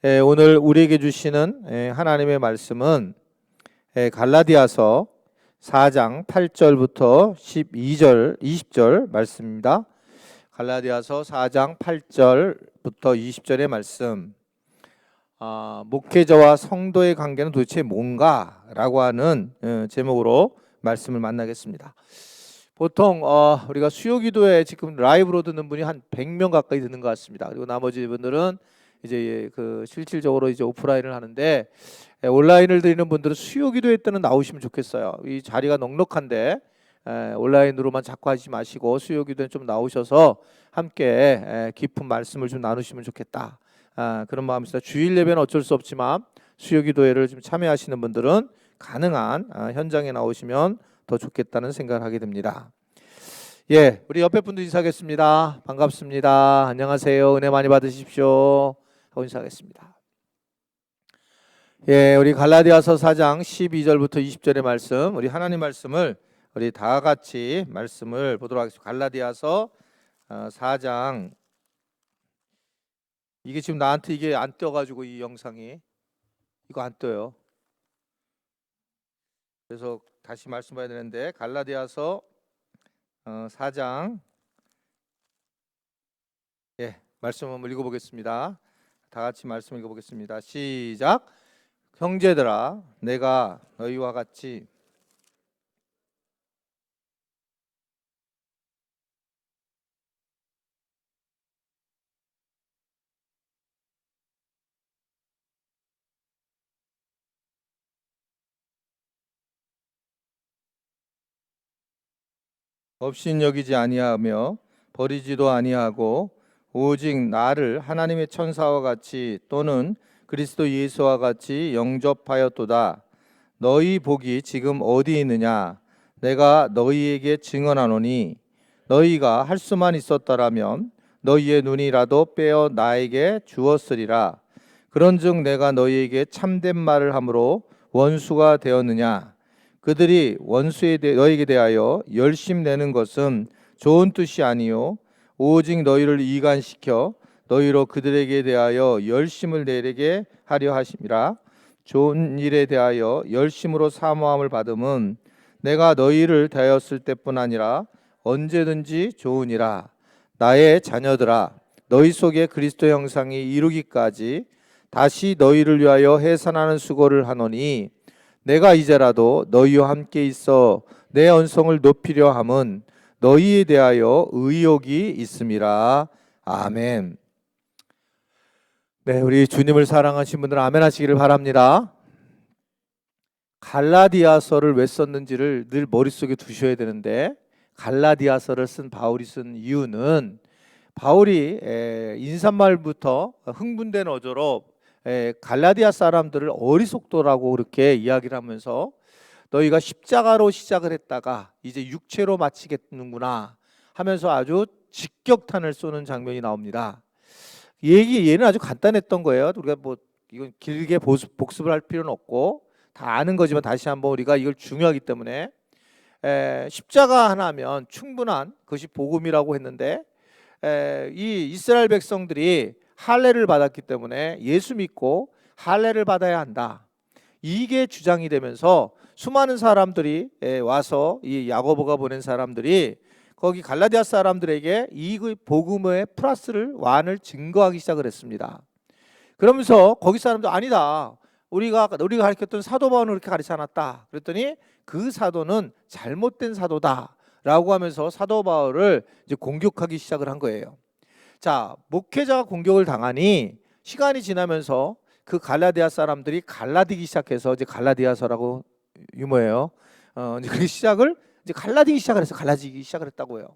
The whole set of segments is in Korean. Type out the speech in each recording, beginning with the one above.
오늘 우리에게 주시는 하나님의 말씀은 갈라디아서 4장 8절부터 12절, 20절 말씀입니다. 갈라디아서 4장 8절부터 20절의 말씀. 목회자와 성도의 관계는 도대체 뭔가? 라고 하는 제목으로 말씀을 만나겠습니다. 보통 우리가 수요기도에 지금 라이브로 듣는 분이 한 100명 가까이 듣는 것 같습니다. 그리고 나머지 분들은 이제 실질적으로 이제 오프라인을 하는데, 온라인을 드리는 분들은 수요기도회 때는 나오시면 좋겠어요. 이 자리가 넉넉한데 온라인으로만 자꾸 하지 마시고 수요기도에 좀 나오셔서 함께 깊은 말씀을 좀 나누시면 좋겠다. 그런 마음입니다. 주일 예배는 어쩔 수 없지만 수요기도회를 좀 참여하시는 분들은 가능한 현장에 나오시면 더 좋겠다는 생각을 하게 됩니다. 우리 옆에 분들 인사하겠습니다. 반갑습니다. 안녕하세요. 은혜 많이 받으십시오. 하고 인사하겠습니다. 우리 갈라디아서 4장 12절부터 20절의 말씀, 우리 하나님 말씀을 우리 다 같이 말씀을 보도록 하겠습니다. 갈라디아서 4장, 이게 지금 나한테 이게 안 떠가지고 이 영상이 이거 안 떠요. 그래서 다시 말씀 봐야 되는데, 갈라디아서 4장 말씀 한번 읽어보겠습니다. 다 같이 말씀 읽어보겠습니다. 시작. 형제들아, 내가 너희와 같이 업신여기지 아니하며 버리지도 아니하고 오직 나를 하나님의 천사와 같이 또는 그리스도 예수와 같이 영접하였도다. 너희 복이 지금 어디 있느냐? 내가 너희에게 증언하노니 너희가 할 수만 있었더라면 너희의 눈이라도 빼어 나에게 주었으리라. 그런즉 내가 너희에게 참된 말을 함으로 원수가 되었느냐? 그들이 너희에게 대하여 열심내는 것은 좋은 뜻이 아니요 오직 너희를 이간시켜 너희로 그들에게 대하여 열심을 내리게 하려 하심이라. 좋은 일에 대하여 열심으로 사모함을 받음은 내가 너희를 대하였을 때뿐 아니라 언제든지 좋으니라. 나의 자녀들아, 너희 속에 그리스도 형상이 이루기까지 다시 너희를 위하여 해산하는 수고를 하노니 내가 이제라도 너희와 함께 있어 내 언성을 높이려 함은 너희에 대하여 의욕이 있음이라. 아멘. 우리 주님을 사랑하신 분들은 아멘 하시기를 바랍니다. 갈라디아서를 왜 썼는지를 늘 머릿속에 두셔야 되는데, 갈라디아서를 바울이 쓴 이유는 바울이 인사말부터 흥분된 어조로 갈라디아 사람들을 어리석도라고 그렇게 이야기를 하면서 너희가 십자가로 시작을 했다가 이제 육체로 마치겠는구나 하면서 아주 직격탄을 쏘는 장면이 나옵니다. 얘는 아주 간단했던 거예요. 우리가 이건 길게 복습을 할 필요는 없고 다 아는 거지만 다시 한번 우리가 이걸 중요하기 때문에 십자가 하나면 충분한 그것이 복음이라고 했는데, 이 이스라엘 백성들이 할례를 받았기 때문에 예수 믿고 할례를 받아야 한다. 이게 주장이 되면서 수많은 사람들이 와서 이 야고보가 보낸 사람들이 거기 갈라디아 사람들에게 이 복음의 플러스를 완을 증거하기 시작을 했습니다. 그러면서 거기 사람도 아니다. 우리가 가르쳤던 사도 바울은 그렇게 가르치지 않았다. 그랬더니 그 사도는 잘못된 사도다라고 하면서 사도 바울을 이제 공격하기 시작을 한 거예요. 자, 목회자가 공격을 당하니 시간이 지나면서 그 갈라디아 사람들이 갈라디기 시작해서 이제 갈라디아서라고 유머예요. 이제 그 시작을 이제 갈라지기 시작을 했다고요.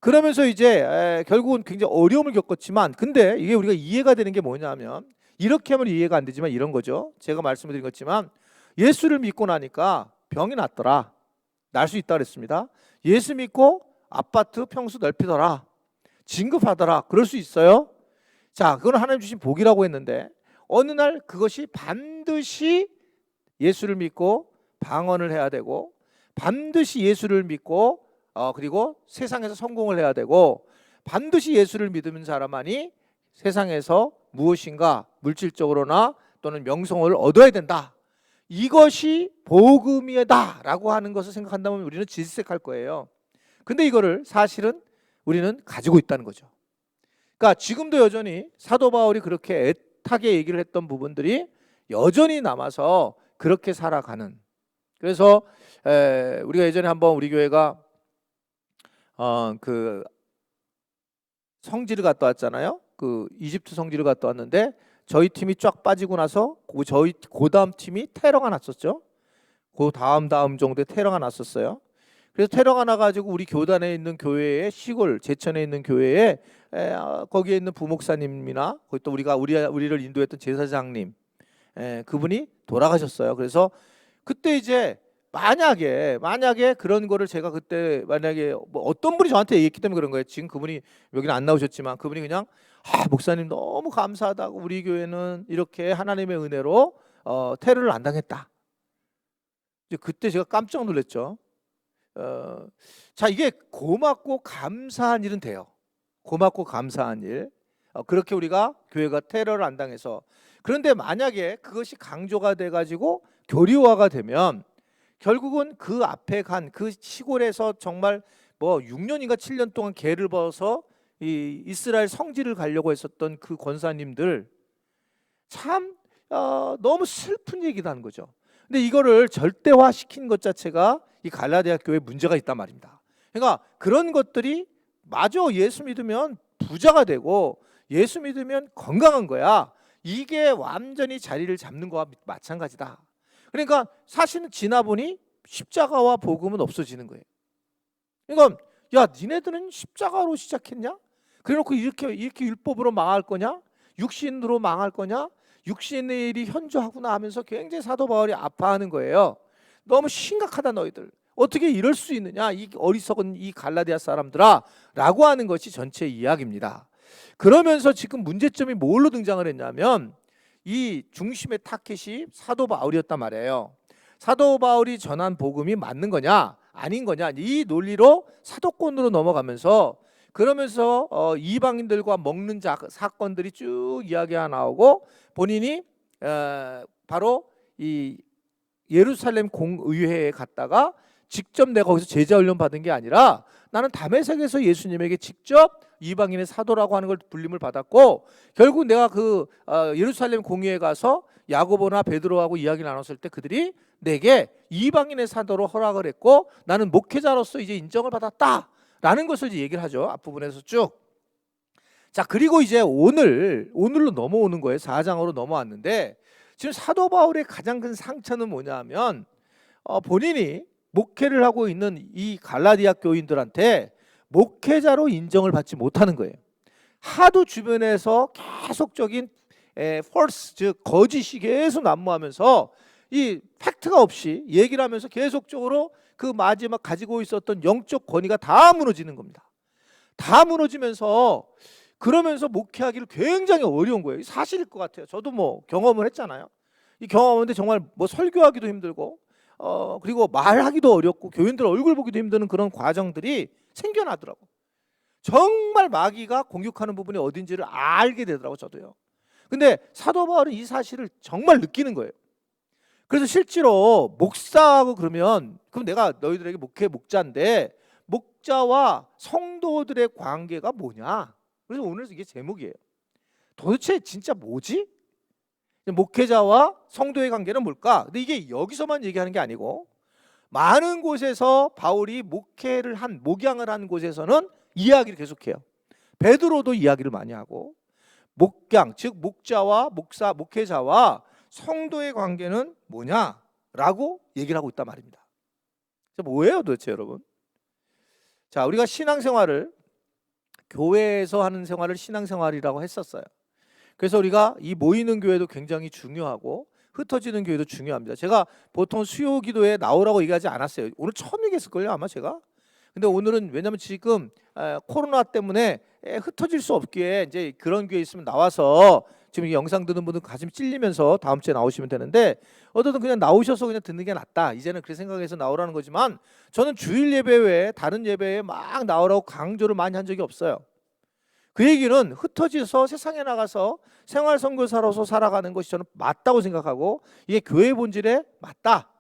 그러면서 이제 결국은 굉장히 어려움을 겪었지만, 근데 이게 우리가 이해가 되는 게 뭐냐면, 이렇게 하면 이해가 안 되지만 이런 거죠. 제가 말씀드린 것지만 예수를 믿고 나니까 병이 낫더라. 날 수 있다 그랬습니다. 예수 믿고 아파트 평수 넓히더라. 진급하더라. 그럴 수 있어요. 자, 그건 하나님 주신 복이라고 했는데 어느 날 그것이 반드시 예수를 믿고 방언을 해야 되고, 반드시 예수를 믿고 그리고 세상에서 성공을 해야 되고, 반드시 예수를 믿는 사람만이 세상에서 무엇인가 물질적으로나 또는 명성을 얻어야 된다. 이것이 복음이다라고 하는 것을 생각한다면 우리는 질색할 거예요. 근데 이거를 사실은 우리는 가지고 있다는 거죠. 그러니까 지금도 여전히 사도 바울이 그렇게 애타게 얘기를 했던 부분들이 여전히 남아서 그렇게 살아가는. 그래서 우리가 예전에 한번 우리 교회가 그 성지를 갔다 왔잖아요. 그 이집트 성지를 갔다 왔는데 저희 팀이 쫙 빠지고 나서 저희 그 다음 팀이 테러가 났었죠. 그 다음 정도에 테러가 났었어요. 그래서 테러가 나가지고 우리 교단에 있는 교회의 시골 제천에 있는 교회에 거기에 있는 부목사님이나 거기 또 우리를 인도했던 제사장님 그분이 돌아가셨어요. 그래서 그때 이제 만약에 그런 거를 제가 그때 만약에 뭐 어떤 분이 저한테 얘기했기 때문에 그런 거예요. 지금 그분이 여기는 안 나오셨지만 그분이 그냥 목사님 너무 감사하다고 우리 교회는 이렇게 하나님의 은혜로 테러를 안 당했다. 이제 그때 제가 깜짝 놀랐죠. 자, 이게 고맙고 감사한 일은 돼요. 고맙고 감사한 일. 그렇게 우리가 교회가 테러를 안 당해서. 그런데 만약에 그것이 강조가 돼가지고 교리화가 되면 결국은 그 앞에 간 그 시골에서 정말 뭐 6년인가 7년 동안 개를 벗어 이 이스라엘 성지를 가려고 했었던 그 권사님들 참 너무 슬픈 얘기라는 거죠. 근데 이거를 절대화시킨 것 자체가 이 갈라디아 교회에 문제가 있단 말입니다. 그러니까 그런 것들이 마저 예수 믿으면 부자가 되고 예수 믿으면 건강한 거야. 이게 완전히 자리를 잡는 거와 마찬가지다. 그러니까 사실은 지나보니 십자가와 복음은 없어지는 거예요. 그러니까 야, 니네들은 십자가로 시작했냐? 그래놓고 이렇게 율법으로 망할 거냐? 육신으로 망할 거냐? 육신의 일이 현저하구나 하면서 굉장히 사도 바울이 아파하는 거예요. 너무 심각하다 너희들. 어떻게 이럴 수 있느냐? 이 어리석은 이 갈라디아 사람들아 라고 하는 것이 전체 이야기입니다. 그러면서 지금 문제점이 뭘로 등장을 했냐면 이 중심의 타켓이 사도 바울이었단 말이에요. 사도 바울이 전한 복음이 맞는 거냐 아닌 거냐 이 논리로 사도권으로 넘어가면서 그러면서 이방인들과 먹는 사건들이 쭉 이야기가 나오고 본인이 바로 이 예루살렘 공의회에 갔다가 직접 내가 거기서 제자 훈련 받은 게 아니라 나는 다메섹에서 예수님에게 직접 이방인의 사도라고 하는 걸 불림을 받았고 결국 내가 그 예루살렘 공의회에 가서 야고보나 베드로하고 이야기를 나눴을 때 그들이 내게 이방인의 사도로 허락을 했고 나는 목회자로서 이제 인정을 받았다라는 것을 이제 얘기를 하죠. 앞부분에서 쭉. 자, 그리고 이제 오늘로 넘어오는 거예요. 4장으로 넘어왔는데 지금 사도 바울의 가장 큰 상처는 뭐냐면 본인이 목회를 하고 있는 이 갈라디아 교인들한테 목회자로 인정을 받지 못하는 거예요. 하도 주변에서 계속적인 false 즉 거짓이 계속 난무하면서 이 팩트가 없이 얘기를 하면서 계속적으로 그 마지막 가지고 있었던 영적 권위가 다 무너지는 겁니다. 다 무너지면서 그러면서 목회하기를 굉장히 어려운 거예요. 사실일 것 같아요. 저도 뭐 경험을 했잖아요. 이 경험인데 정말 뭐 설교하기도 힘들고 그리고 말하기도 어렵고 교인들 얼굴 보기도 힘드는 그런 과정들이 생겨나더라고. 정말 마귀가 공격하는 부분이 어딘지를 알게 되더라고 저도요. 근데 사도 바울은 이 사실을 정말 느끼는 거예요. 그래서 실제로 목사하고 그러면 그럼 내가 너희들에게 목자인데 목자와 성도들의 관계가 뭐냐? 그래서 오늘 이게 제목이에요. 도대체 진짜 뭐지? 목회자와 성도의 관계는 뭘까? 근데 이게 여기서만 얘기하는 게 아니고 많은 곳에서 바울이 목양을 한 곳에서는 이야기를 계속해요. 베드로도 이야기를 많이 하고 목양 즉 목자와 목회자와 성도의 관계는 뭐냐라고 얘기를 하고 있단 말입니다. 뭐예요 도대체 여러분? 자, 우리가 신앙생활을 교회에서 하는 생활을 신앙생활이라고 했었어요. 그래서 우리가 이 모이는 교회도 굉장히 중요하고 흩어지는 교회도 중요합니다. 제가 보통 수요 기도에 나오라고 얘기하지 않았어요. 오늘 처음 얘기했을걸요 아마 제가. 근데 오늘은 왜냐면 지금 코로나 때문에 흩어질 수 없기에 이제 그런 교회 있으면 나와서 지금 이 영상 듣는 분들 가슴 찔리면서 다음 주에 나오시면 되는데 어쨌든 그냥 나오셔서 그냥 듣는 게 낫다. 이제는 그렇게 생각해서 나오라는 거지만 저는 주일 예배 외에 다른 예배에 막 나오라고 강조를 많이 한 적이 없어요. 그 얘기는 흩어져서 세상에 나가서 생활 선교사로서 살아가는 것이 저는 맞다고 생각하고 이게 교회의 본질에 맞다.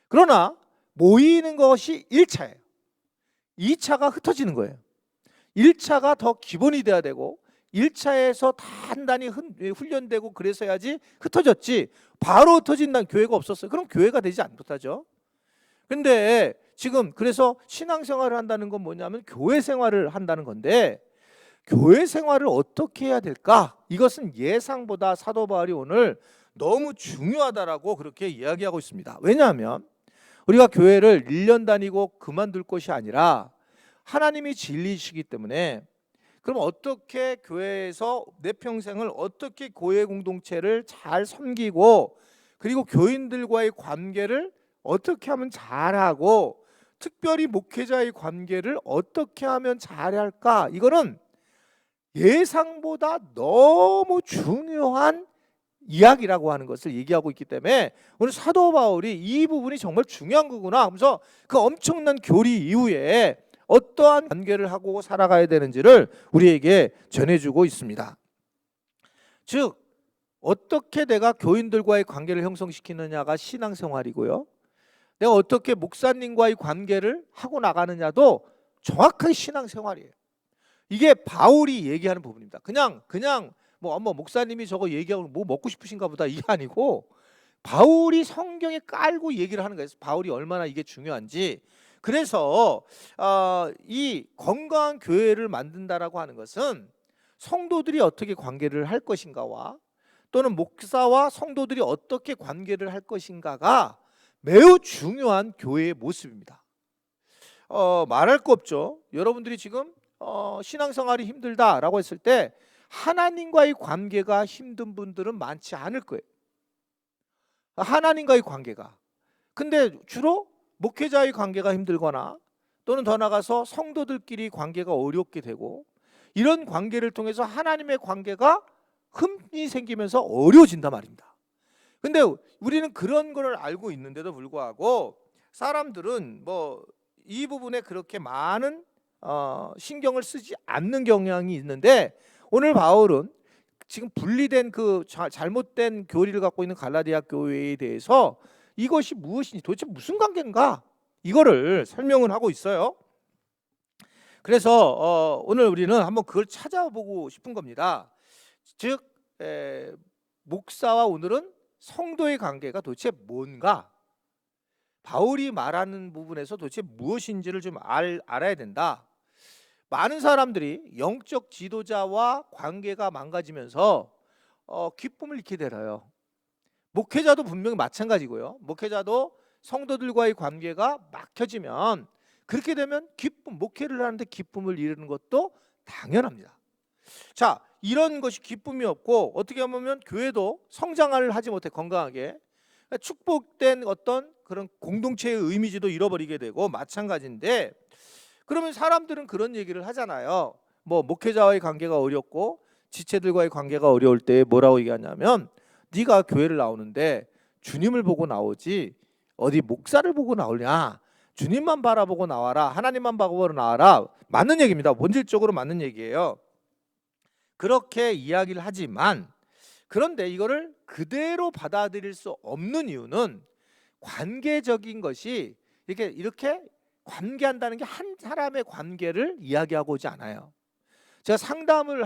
그러나 모이는 것이 1차예요. 2차가 흩어지는 거예요. 1차가 더 기본이 돼야 되고 1차에서 단단히 훈련되고 그래서 해야지 흩어졌지. 바로 흩어진다는 교회가 없었어요. 그럼 교회가 되지 못하죠. 근데 지금 그래서 신앙생활을 한다는 건 뭐냐면 교회 생활을 한다는 건데 교회 생활을 어떻게 해야 될까? 이것은 예상보다 사도 바울이 오늘 너무 중요하다라고 그렇게 이야기하고 있습니다. 왜냐하면 우리가 교회를 1년 다니고 그만둘 것이 아니라 하나님이 진리이시기 때문에 그럼 어떻게 교회에서 내 평생을 어떻게 교회 공동체를 잘 섬기고 그리고 교인들과의 관계를 어떻게 하면 잘하고 특별히 목회자의 관계를 어떻게 하면 잘할까? 이거는 예상보다 너무 중요한 이야기라고 하는 것을 얘기하고 있기 때문에 오늘 사도 바울이 이 부분이 정말 중요한 거구나 하면서 그 엄청난 교리 이후에 어떠한 관계를 하고 살아가야 되는지를 우리에게 전해주고 있습니다. 즉 어떻게 내가 교인들과의 관계를 형성시키느냐가 신앙생활이고요, 내가 어떻게 목사님과의 관계를 하고 나가느냐도 정확한 신앙생활이에요. 이게 바울이 얘기하는 부분입니다. 그냥 뭐 목사님이 저거 얘기하고 뭐 먹고 싶으신가 보다 이게 아니고 바울이 성경에 깔고 얘기를 하는 거예요. 바울이 얼마나 이게 중요한지. 그래서 이 건강한 교회를 만든다라고 하는 것은 성도들이 어떻게 관계를 할 것인가와 또는 목사와 성도들이 어떻게 관계를 할 것인가가 매우 중요한 교회의 모습입니다. 말할 거 없죠. 여러분들이 지금 신앙생활이 힘들다라고 했을 때 하나님과의 관계가 힘든 분들은 많지 않을 거예요. 하나님과의 관계가. 근데 주로 목회자의 관계가 힘들거나 또는 더 나아가서 성도들끼리 관계가 어렵게 되고 이런 관계를 통해서 하나님의 관계가 흠이 생기면서 어려워진단 말입니다. 근데 우리는 그런 걸 알고 있는데도 불구하고 사람들은 뭐 이 부분에 그렇게 많은 신경을 쓰지 않는 경향이 있는데 오늘 바울은 지금 분리된 그 잘못된 교리를 갖고 있는 갈라디아 교회에 대해서 이것이 무엇인지 도대체 무슨 관계인가 이거를 설명을 하고 있어요. 그래서 오늘 우리는 한번 그걸 찾아보고 싶은 겁니다. 즉 목사와 오늘은 성도의 관계가 도대체 뭔가, 바울이 말하는 부분에서 도대체 무엇인지를 좀 알아야 된다. 많은 사람들이 영적 지도자와 관계가 망가지면서 기쁨을 잃게 되어요. 목회자도 분명히 마찬가지고요. 목회자도 성도들과의 관계가 막혀지면 그렇게 되면 목회를 하는데 기쁨을 잃는 것도 당연합니다. 자, 이런 것이 기쁨이 없고 어떻게 보면 교회도 성장을 하지 못해 건강하게 축복된 어떤 그런 공동체의 이미지도 잃어버리게 되고 마찬가지인데, 그러면 사람들은 그런 얘기를 하잖아요. 뭐 목회자와의 관계가 어렵고 지체들과의 관계가 어려울 때 뭐라고 얘기하냐면 네가 교회를 나오는데 주님을 보고 나오지 어디 목사를 보고 나오냐, 주님만 바라보고 나와라, 하나님만 바라보고 나와라. 맞는 얘기입니다. 본질적으로 맞는 얘기예요. 그렇게 이야기를 하지만 그런데 이거를 그대로 받아들일 수 없는 이유는 관계적인 것이 이렇게 관계한다는 게 한 사람의 관계를 이야기하고 오지 않아요. 제가 상담을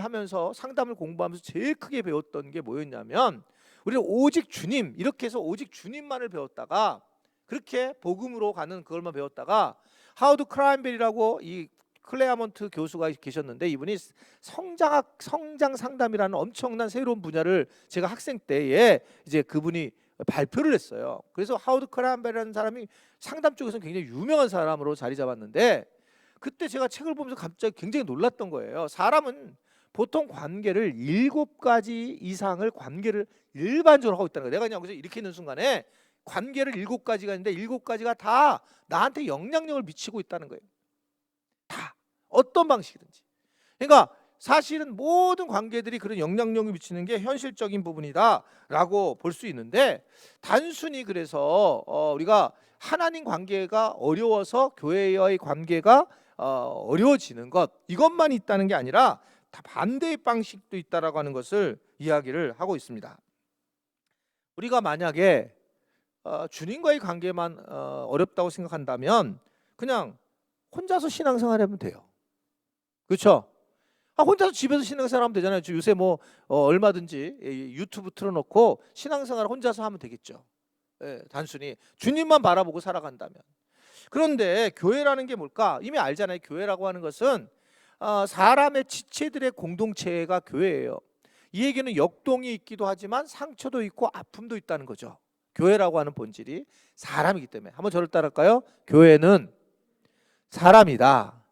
공부하면서 제일 크게 배웠던 게 뭐였냐면 우리는 오직 주님, 이렇게 해서 오직 주님만을 배웠다가 그렇게 복음으로 가는 그걸만 배웠다가 하워드 크라인벨이라고 이 클레아몬트 교수가 계셨는데 이분이 성장 상담이라는 엄청난 새로운 분야를 제가 학생 때에 이제 그분이 발표를 했어요. 그래서 하워드 크라인벨이라는 사람이 상담 쪽에서 굉장히 유명한 사람으로 자리 잡았는데 그때 제가 책을 보면서 갑자기 굉장히 놀랐던 거예요. 사람은 보통 관계를 7가지 이상을 관계를 일반적으로 하고 있다는 거예요. 내가 그냥 여기서 이렇게 있는 순간에 관계를 7가지가 있는데 7가지가 다 나한테 영향력을 미치고 있다는 거예요. 다 어떤 방식이든지. 그러니까 사실은 모든 관계들이 그런 영향력을 미치는 게 현실적인 부분이다라고 볼 수 있는데, 단순히 그래서 우리가 하나님 관계가 어려워서 교회와의 관계가 어려워지는 것, 이것만 있다는 게 아니라 다 반대의 방식도 있다라고 하는 것을 이야기를 하고 있습니다. 우리가 만약에 주님과의 관계만 어렵다고 생각한다면 그냥 혼자서 신앙생활하면 돼요. 그렇죠? 혼자서 집에서 신앙생활하면 되잖아요. 요새 뭐 얼마든지 유튜브 틀어놓고 신앙생활 혼자서 하면 되겠죠. 예, 단순히 주님만 바라보고 살아간다면. 그런데 교회라는 게 뭘까? 이미 알잖아요. 교회라고 하는 것은 사람의 지체들의 공동체가 교회예요. 이 얘기는 역동이 있기도 하지만 상처도 있고 아픔도 있다는 거죠. 교회라고 하는 본질이 사람이기 때문에. 한번 저를 따라할까요? 교회는 사람이다.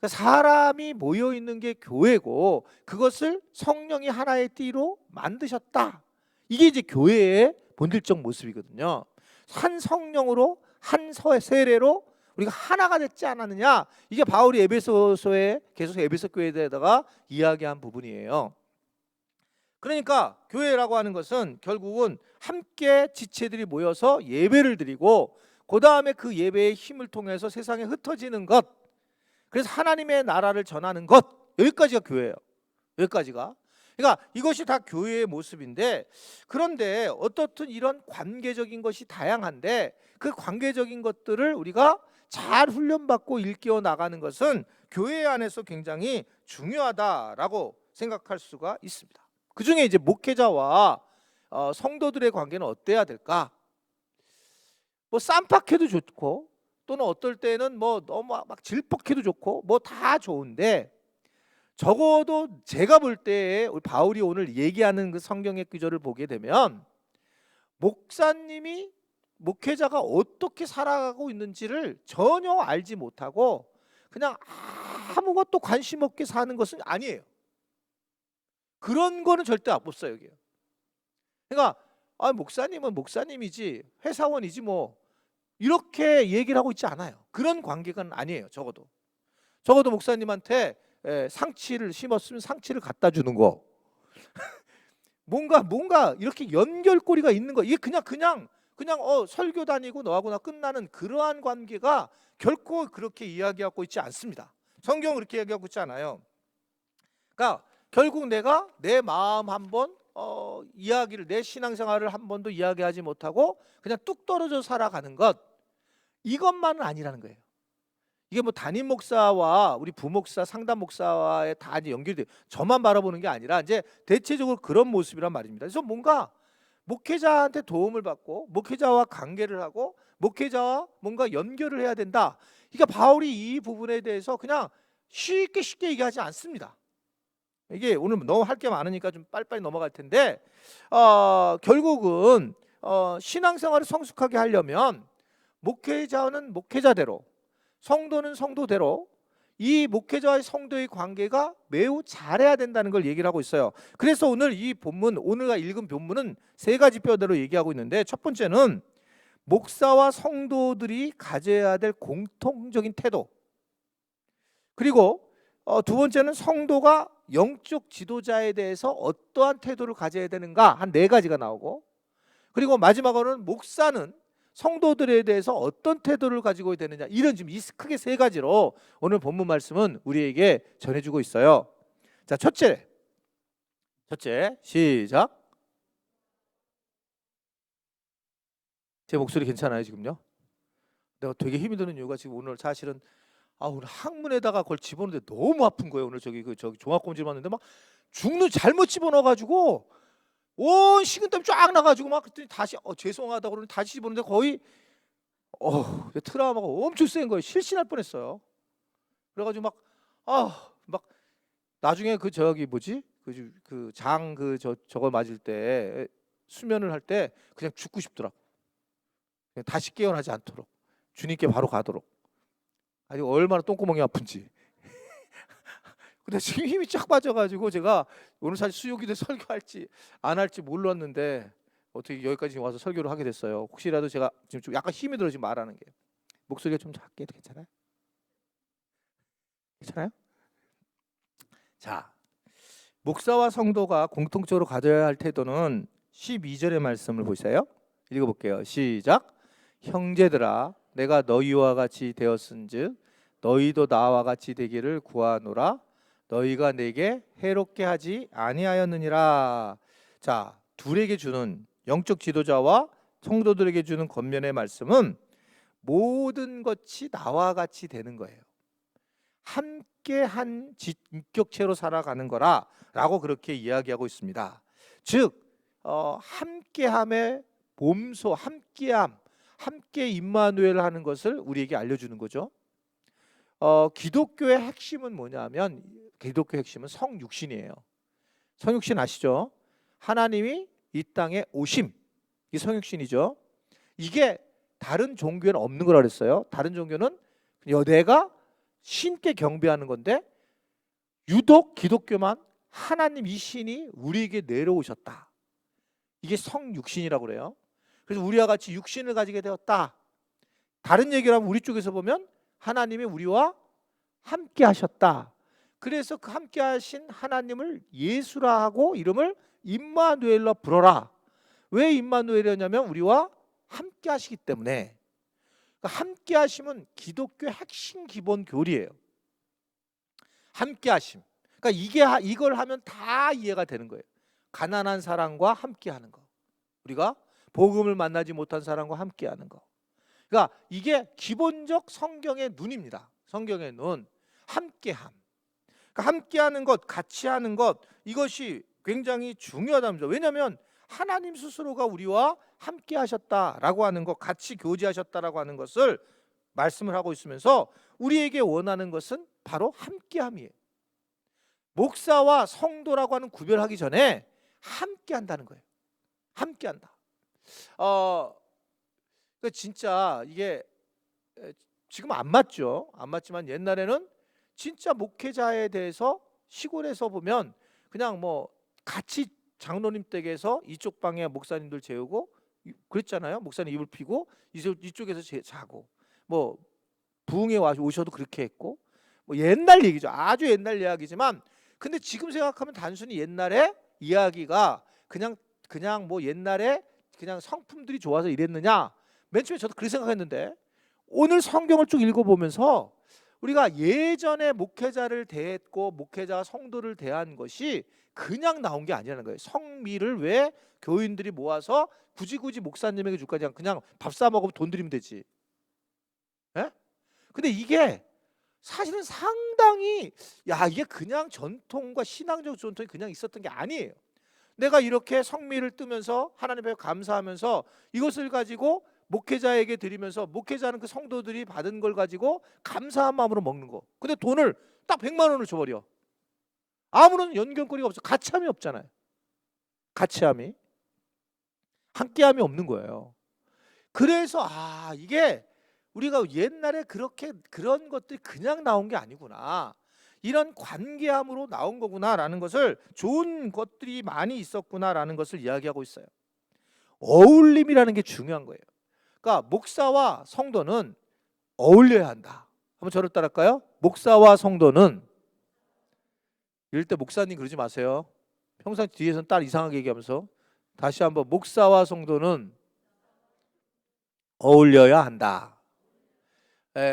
사람이 모여 있는 게 교회고 그것을 성령이 하나의 띠로 만드셨다. 이게 이제 교회의 본질적 모습이거든요. 한 성령으로 한 세례로 우리가 하나가 됐지 않았느냐. 이게 바울이 에베소서에 계속 에베소 교회에다가 이야기한 부분이에요. 그러니까 교회라고 하는 것은 결국은 함께 지체들이 모여서 예배를 드리고 그 다음에 그 예배의 힘을 통해서 세상에 흩어지는 것, 그래서 하나님의 나라를 전하는 것, 여기까지가 교회예요. 여기까지가. 그러니까 이것이 다 교회의 모습인데, 그런데 어떻든 이런 관계적인 것이 다양한데 그 관계적인 것들을 우리가 잘 훈련받고 일깨워 나가는 것은 교회 안에서 굉장히 중요하다라고 생각할 수가 있습니다. 그 중에 이제 목회자와 성도들의 관계는 어때야 될까? 뭐 쌈박해도 좋고 또는 어떨 때는 뭐 너무 막 질퍽해도 좋고 뭐 다 좋은데, 적어도 제가 볼 때 우리 바울이 오늘 얘기하는 그 성경의 구절을 보게 되면 목사님이 목회자가 어떻게 살아가고 있는지를 전혀 알지 못하고 그냥 아무것도 관심 없게 사는 것은 아니에요. 그런 거는 절대 없어요. 여기. 그러니까 목사님은 목사님이지 회사원이지 뭐 이렇게 얘기를 하고 있지 않아요. 그런 관계가 아니에요. 적어도 목사님한테 상치를 심었으면 상치를 갖다 주는 거. 뭔가 이렇게 연결고리가 있는 거. 이게 그냥 설교 다니고 너하고 나 끝나는 그러한 관계가 결코 그렇게 이야기하고 있지 않습니다. 성경은 그렇게 이야기하고 있지 않아요. 그러니까 결국 내가 내 마음 한번 이야기를, 내 신앙생활을 한 번도 이야기하지 못하고 그냥 뚝 떨어져 살아가는 것, 이것만은 아니라는 거예요. 이게 뭐 담임 목사와 우리 부목사, 상담 목사와의 다 이제 연결돼, 저만 바라보는 게 아니라 이제 대체적으로 그런 모습이란 말입니다. 그래서 뭔가 목회자한테 도움을 받고 목회자와 관계를 하고 목회자와 뭔가 연결을 해야 된다. 그러니까 바울이 이 부분에 대해서 그냥 쉽게 얘기하지 않습니다. 이게 오늘 너무 할 게 많으니까 좀 빨리빨리 넘어갈 텐데, 결국은 신앙생활을 성숙하게 하려면 목회자는 목회자대로, 성도는 성도대로 이 목회자와 성도의 관계가 매우 잘해야 된다는 걸 얘기를 하고 있어요. 그래서 오늘 이 본문, 오늘가 읽은 본문은 세 가지 뼈대로 얘기하고 있는데, 첫 번째는 목사와 성도들이 가져야 될 공통적인 태도, 그리고 두 번째는 성도가 영적 지도자에 대해서 어떠한 태도를 가져야 되는가, 한 네 가지가 나오고, 그리고 마지막으로는 목사는 성도들에 대해서 어떤 태도를 가지고 되느냐, 이런 지금 크게 세 가지로 오늘 본문 말씀은 우리에게 전해주고 있어요. 자, 첫째 시작. 제 목소리 괜찮아요 지금요? 내가 되게 힘이 드는 이유가 지금 오늘 사실은 오늘 항문에다가 그걸 집어넣는데 너무 아픈 거예요. 오늘 저기 종합검진 봤는데 막 중루 잘못 집어넣어가지고 온 식은땀 쫙 나가지고 막 그랬더니 다시 죄송하다고 그러는데 다시 집어넣는데 거의 트라우마가 엄청 센 거예요. 실신할 뻔했어요. 그래가지고 막 나중에 저걸 맞을 때 수면을 할 때 그냥 죽고 싶더라고. 그냥 다시 깨어나지 않도록 주님께 바로 가도록. 아니 얼마나 똥구멍이 아픈지. 근데 지금 힘이 쫙 빠져가지고 제가 오늘 사실 수요기도 설교할지 안 할지 몰랐는데 어떻게 여기까지 와서 설교를 하게 됐어요. 혹시라도 제가 지금 좀 약간 힘이 들어 지금 말하는 게, 목소리가 좀 작게 해도 괜찮아요? 괜찮아요? 자, 목사와 성도가 공통적으로 가져야 할 태도는 12절의 말씀을 보세요. 읽어볼게요. 시작. 형제들아, 내가 너희와 같이 되었은즉 너희도 나와 같이 되기를 구하노라. 너희가 내게 해롭게 하지 아니하였느니라. 자, 둘에게 주는 영적 지도자와 성도들에게 주는 권면의 말씀은 모든 것이 나와 같이 되는 거예요. 함께한 인격체로 살아가는 거라라고 그렇게 이야기하고 있습니다. 즉 함께함의 몸소 함께함, 함께 임마누엘 하는 것을 우리에게 알려주는 거죠. 기독교의 핵심은 뭐냐면 기독교 핵심은 성육신이에요. 성육신 아시죠? 하나님이 이 땅에 오심, 이 성육신이죠. 이게 다른 종교에는 없는 거라 그랬어요. 다른 종교는 내가 신께 경배하는 건데 유독 기독교만 하나님 이 신이 우리에게 내려오셨다. 이게 성육신이라고 그래요. 그래서 우리와 같이 육신을 가지게 되었다. 다른 얘기를 하면 우리 쪽에서 보면 하나님이 우리와 함께 하셨다. 그래서 그 함께 하신 하나님을 예수라 하고 이름을 임마누엘로 불어라. 왜 임마누엘이냐면 우리와 함께 하시기 때문에. 그러니까 함께 하심은 기독교의 핵심 기본 교리예요. 함께 하심. 그러니까 이걸 하면 다 이해가 되는 거예요. 가난한 사람과 함께 하는 거. 우리가 복음을 만나지 못한 사람과 함께 하는 거. 그러니까 이게 기본적 성경의 눈입니다. 성경의 눈. 함께함. 그러니까 함께하는 것, 같이 하는 것, 이것이 굉장히 중요하답니다. 왜냐하면 하나님 스스로가 우리와 함께 하셨다라고 하는 것, 같이 교제하셨다라고 하는 것을 말씀을 하고 있으면서 우리에게 원하는 것은 바로 함께함이에요. 목사와 성도라고 하는 구별하기 전에 함께한다는 거예요. 함께한다. 진짜 이게 지금 안 맞죠. 안 맞지만 옛날에는 진짜 목회자에 대해서 시골에서 보면 그냥 뭐 같이 장로님 댁에서 이쪽 방에 목사님들 재우고 그랬잖아요. 목사님 이불 피고 이쪽에서 자고 뭐 부흥회 오셔도 그렇게 했고 뭐 옛날 얘기죠. 아주 옛날 이야기지만 근데 지금 생각하면 단순히 옛날의 이야기가 그냥 뭐 옛날에 그냥 성품들이 좋아서 이랬느냐? 맨 처음에 저도 그렇게 생각했는데 오늘 성경을 쭉 읽어보면서 우리가 예전에 목회자를 대했고 목회자가 성도를 대한 것이 그냥 나온 게 아니라는 거예요. 성미를 왜 교인들이 모아서 굳이 목사님에게 줄까? 그냥 밥 사 먹으면 돈 드리면 되지. 예? 근데 이게 사실은 상당히 이게 그냥 전통과 신앙적 전통이 그냥 있었던 게 아니에요. 내가 이렇게 성미를 뜨면서 하나님 앞에 감사하면서 이것을 가지고 목회자에게 드리면서 목회자는 그 성도들이 받은 걸 가지고 감사한 마음으로 먹는 거. 근데 돈을 딱 100만 원을 줘버려. 아무런 연결고리가 없어. 같이함이 없잖아요. 같이함이. 함께함이 없는 거예요. 그래서 이게 우리가 옛날에 그런 것들이 그냥 나온 게 아니구나. 이런 관계함으로 나온 거구나라는 것을 좋은 것들이 많이 있었구나라는 것을 이야기하고 있어요. 어울림이라는 게 중요한 거예요. 그러니까 목사와 성도는 어울려야 한다. 한번 저를 따라할까요? 목사와 성도는 이럴 때 목사님 그러지 마세요. 평상 뒤에서는 딸 이상하게 얘기하면서 다시 한번 목사와 성도는 어울려야 한다.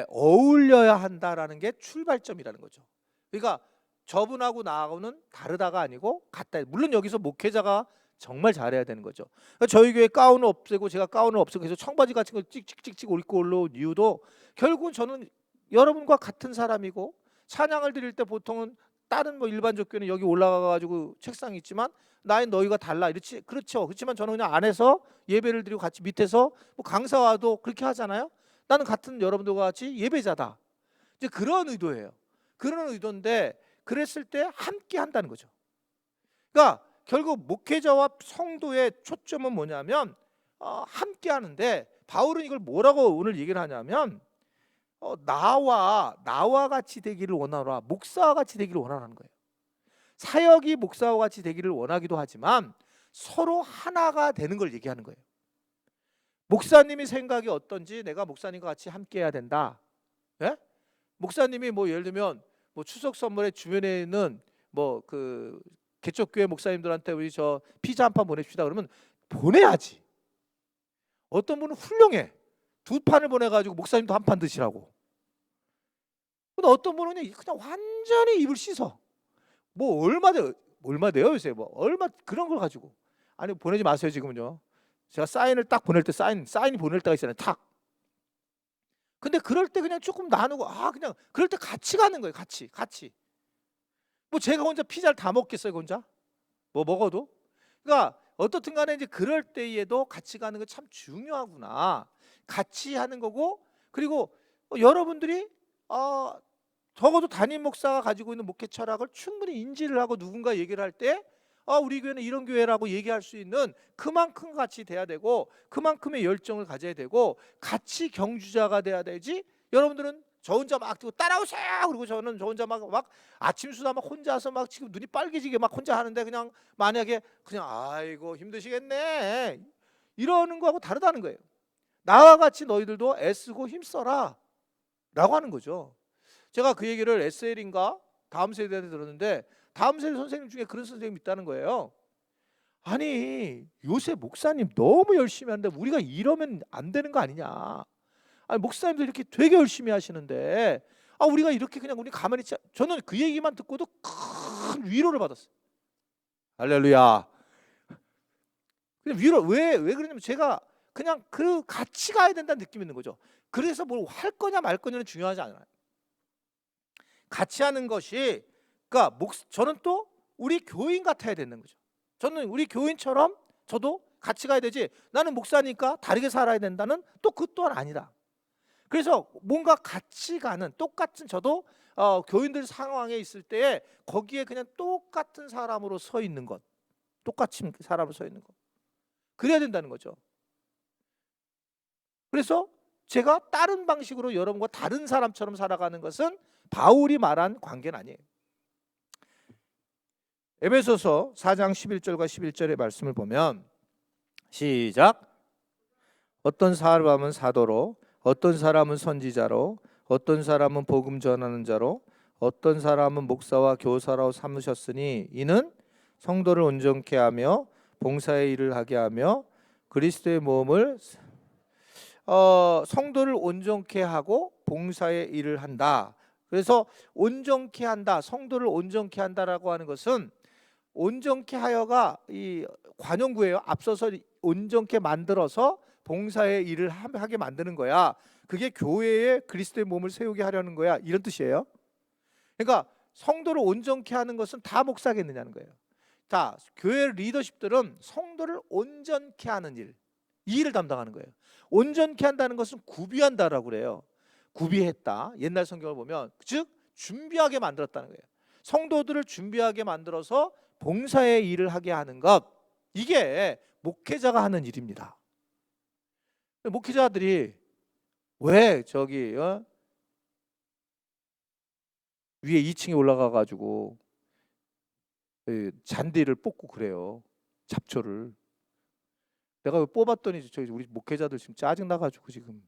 어울려야 한다라는 게 출발점이라는 거죠. 그러니까 저분하고 나하고는 다르다가 아니고 같다. 물론 여기서 목회자가 정말 잘해야 되는 거죠. 그러니까 저희 교회 가운을 없애고 제가 가운을 없애고 계속 청바지 같은 걸 찍찍찍찍 입고 올라온 이유도 결국은 저는 여러분과 같은 사람이고 찬양을 드릴 때 보통은 다른 뭐 일반적 교회는 여기 올라가가지고 책상이 있지만 나의 너희가 달라 이렇지 그렇죠. 그렇지만 저는 그냥 안에서 예배를 드리고 같이 밑에서 뭐 강사와도 그렇게 하잖아요. 나는 같은 여러분들과 같이 예배자다. 이제 그런 의도예요. 그런 의도인데 그랬을 때 함께 한다는 거죠. 그러니까 결국 목회자와 성도의 초점은 뭐냐면 함께 하는데 바울은 이걸 뭐라고 오늘 얘기를 하냐면 나와 같이 되기를 원하노라. 목사와 같이 되기를 원하는 거예요. 사역이 목사와 같이 되기를 원하기도 하지만 서로 하나가 되는 걸 얘기하는 거예요. 목사님이 생각이 어떤지 내가 목사님과 같이 함께 해야 된다. 예? 목사님이 뭐 예를 들면 뭐 추석 선물에 주변에 있는 뭐 그 개척교회 목사님들한테 우리 저 피자 한 판 보냅시다 그러면 보내야지. 어떤 분은 훌륭해. 2판을 보내가지고 목사님도 한 판 드시라고. 근데 어떤 분은 그냥 완전히 입을 씻어. 뭐 얼마 돼요 요새 뭐 얼마 그런 걸 가지고 아니 보내지 마세요 지금은요. 제가 사인을 딱 보낼 때 사인이 보낼 때가 있잖아요. 탁. 근데 그럴 때 그냥 조금 나누고 그냥 그럴 때 같이 가는 거예요. 같이. 뭐 제가 혼자 피자를 다 먹겠어요, 혼자? 뭐 먹어도? 그러니까 어떻든 간에 이제 그럴 때에도 같이 가는 거 참 중요하구나. 같이 하는 거고 그리고 여러분들이 적어도 담임 목사가 가지고 있는 목회 철학을 충분히 인지를 하고 누군가 얘기를 할 때 우리 교회는 이런 교회라고 얘기할 수 있는 그만큼 같이 돼야 되고 그만큼의 열정을 가져야 되고 같이 경주자가 돼야 되지. 여러분들은 저 혼자 막 따라오세요. 그리고 저는 저 혼자 막 아침 수다 막 혼자서 막 지금 눈이 빨개지게 막 혼자 하는데 그냥 만약에 그냥 아이고 힘드시겠네 이러는 거하고 다르다는 거예요. 나와 같이 너희들도 애쓰고 힘써라 라고 하는 거죠. 제가 그 얘기를 SL인가 다음 세대한테 들었는데 다음 세대 선생님 중에 그런 선생님이 있다는 거예요. 아니 요새 목사님 너무 열심히 하는데 우리가 이러면 안 되는 거 아니냐. 아니 목사님들 이렇게 되게 열심히 하시는데 우리가 이렇게 그냥 우리 가만히 있지. 저는 그 얘기만 듣고도 큰 위로를 받았어요. 할렐루야. 그냥 위로 왜 그러냐면 제가 그냥 그 같이 가야 된다는 느낌이 있는 거죠. 그래서 뭘 할 거냐 말 거냐는 중요하지 않아요. 같이 하는 것이 그러니까 저는 또 우리 교인 같아야 되는 거죠. 저는 우리 교인처럼 저도 같이 가야 되지. 나는 목사니까 다르게 살아야 된다는 또 그 또한 아니다. 그래서 뭔가 같이 가는 똑같은 저도 교인들 상황에 있을 때에 거기에 그냥 똑같은 사람으로 서 있는 것, 똑같은 사람으로 서 있는 것, 그래야 된다는 거죠. 그래서 제가 다른 방식으로 여러분과 다른 사람처럼 살아가는 것은 바울이 말한 관계는 아니에요. 에베소서 4장 11절과 11절의 말씀을 보면 시작. 어떤 사람은 사도로, 어떤 사람은 선지자로, 어떤 사람은 복음 전하는 자로, 어떤 사람은 목사와 교사로 삼으셨으니 이는 성도를 온전케 하며 봉사의 일을 하게 하며 그리스도의 몸을 성도를 온전케 하고 봉사의 일을 한다. 그래서 온전케 한다, 성도를 온전케 한다라고 하는 것은 온전케 하여가 이 관용구예요. 앞서서 온전케 만들어서 봉사의 일을 하게 만드는 거야. 그게 교회에 그리스도의 몸을 세우게 하려는 거야. 이런 뜻이에요. 그러니까 성도를 온전케 하는 것은 다 목사겠느냐는 거예요. 자, 교회 리더십들은 성도를 온전케 하는 일, 이 일을 담당하는 거예요. 온전케 한다는 것은 구비한다라고 그래요. 구비했다. 옛날 성경을 보면 즉 준비하게 만들었다는 거예요. 성도들을 준비하게 만들어서 봉사의 일을 하게 하는 것, 이게 목회자가 하는 일입니다. 목회자들이 왜 저기 위에 2층에 올라가 가지고 잔디를 뽑고 그래요. 잡초를. 내가 뽑았더니 저기 우리 목회자들 지금 짜증 나가지고 지금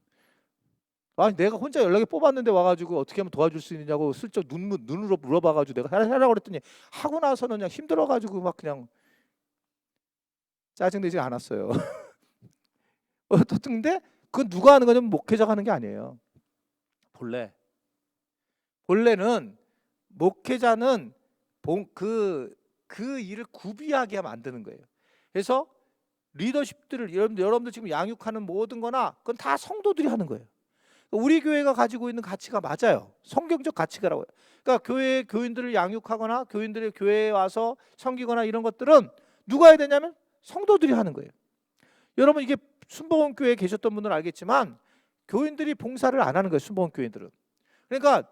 내가 혼자 연락에 뽑았는데 와가지고 어떻게 하면 도와줄 수 있느냐고 슬쩍 눈으로 물어봐가지고 내가 하라고 그랬더니 하고 나서는 그냥 힘들어가지고 막 그냥 짜증내지 않았어요. 근데 그건 누가 하는 거냐면 목회자가 하는 게 아니에요. 본래는 목회자는 그 일을 구비하게 만드는 거예요. 그래서 리더십들을 여러분들 지금 양육하는 모든 거나 그건 다 성도들이 하는 거예요. 우리 교회가 가지고 있는 가치가 맞아요. 성경적 가치가라고요. 그러니까 교회 교인들을 양육하거나 교인들의 교회에 와서 섬기거나 이런 것들은 누가 해야 되냐면 성도들이 하는 거예요. 여러분 이게 순복음 교회에 계셨던 분들은 알겠지만 교인들이 봉사를 안 하는 거예요. 순복음 교인들은. 그러니까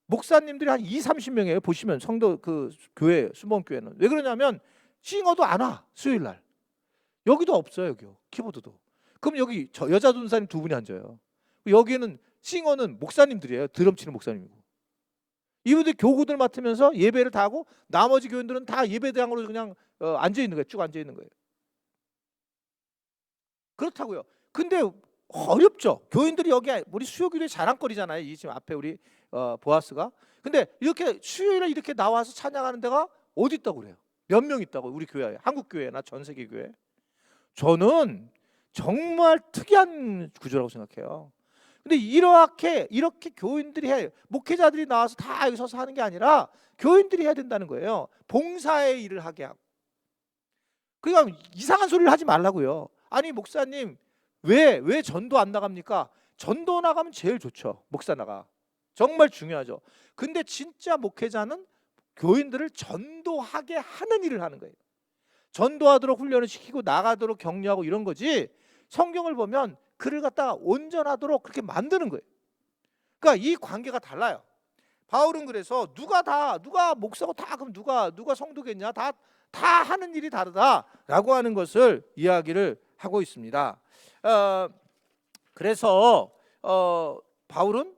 목사님들이 한 2-30명이에요. 보시면 성도 그 교회 순복음 교회는 왜 그러냐면 싱어도 안 와. 수요일 날. 여기도 없어요. 여기요. 키보드도. 그럼 여기 여자 전사님 2분이 앉아요. 여기는 싱어는 목사님들이에요. 드럼 치는 목사님이고. 이분들 교구들 맡으면서 예배를 다 하고 나머지 교인들은 다 예배당으로 그냥 앉아 있는 거예요. 쭉 앉아 있는 거예요. 그렇다고요. 근데 어렵죠. 교인들이 여기 우리 수요일에 자랑거리잖아요. 이 지금 앞에 우리 보아스가. 근데 이렇게 수요일에 이렇게 나와서 찬양하는 데가 어디 있다고 그래요? 몇 명 있다고 우리 교회에, 한국 교회나 전 세계 교회. 저는 정말 특이한 구조라고 생각해요. 근데 이렇게 교인들이 해요. 목회자들이 나와서 다 여기 서서 하는 게 아니라 교인들이 해야 된다는 거예요. 봉사의 일을 하게 하고. 그러니까 이상한 소리를 하지 말라고요. 아니 목사님 왜 전도 안 나갑니까? 전도 나가면 제일 좋죠. 목사 나가. 정말 중요하죠. 근데 진짜 목회자는 교인들을 전도하게 하는 일을 하는 거예요. 전도하도록 훈련을 시키고 나가도록 격려하고 이런 거지. 성경을 보면 그를 갖다가 온전하도록 그렇게 만드는 거예요. 그러니까 이 관계가 달라요. 바울은 그래서 누가 목사고 다 그럼 누가 성도겠냐? 다 하는 일이 다르다라고 하는 것을 이야기를 하고 있습니다. 그래서 바울은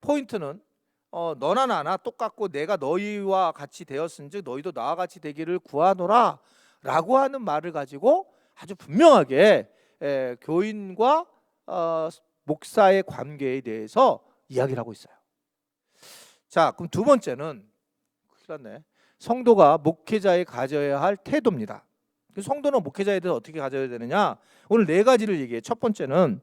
포인트는 너나 나나 똑같고 내가 너희와 같이 되었은즉 너희도 나와 같이 되기를 구하노라 라고 하는 말을 가지고 아주 분명하게 교인과 목사의 관계에 대해서 이야기를 하고 있어요. 자, 그럼 두 번째는 큰일 났네. 성도가 목회자에 가져야 할 태도입니다. 성도는 목회자에 대해서 어떻게 가져야 되느냐? 오늘 네 가지를 얘기해요. 첫 번째는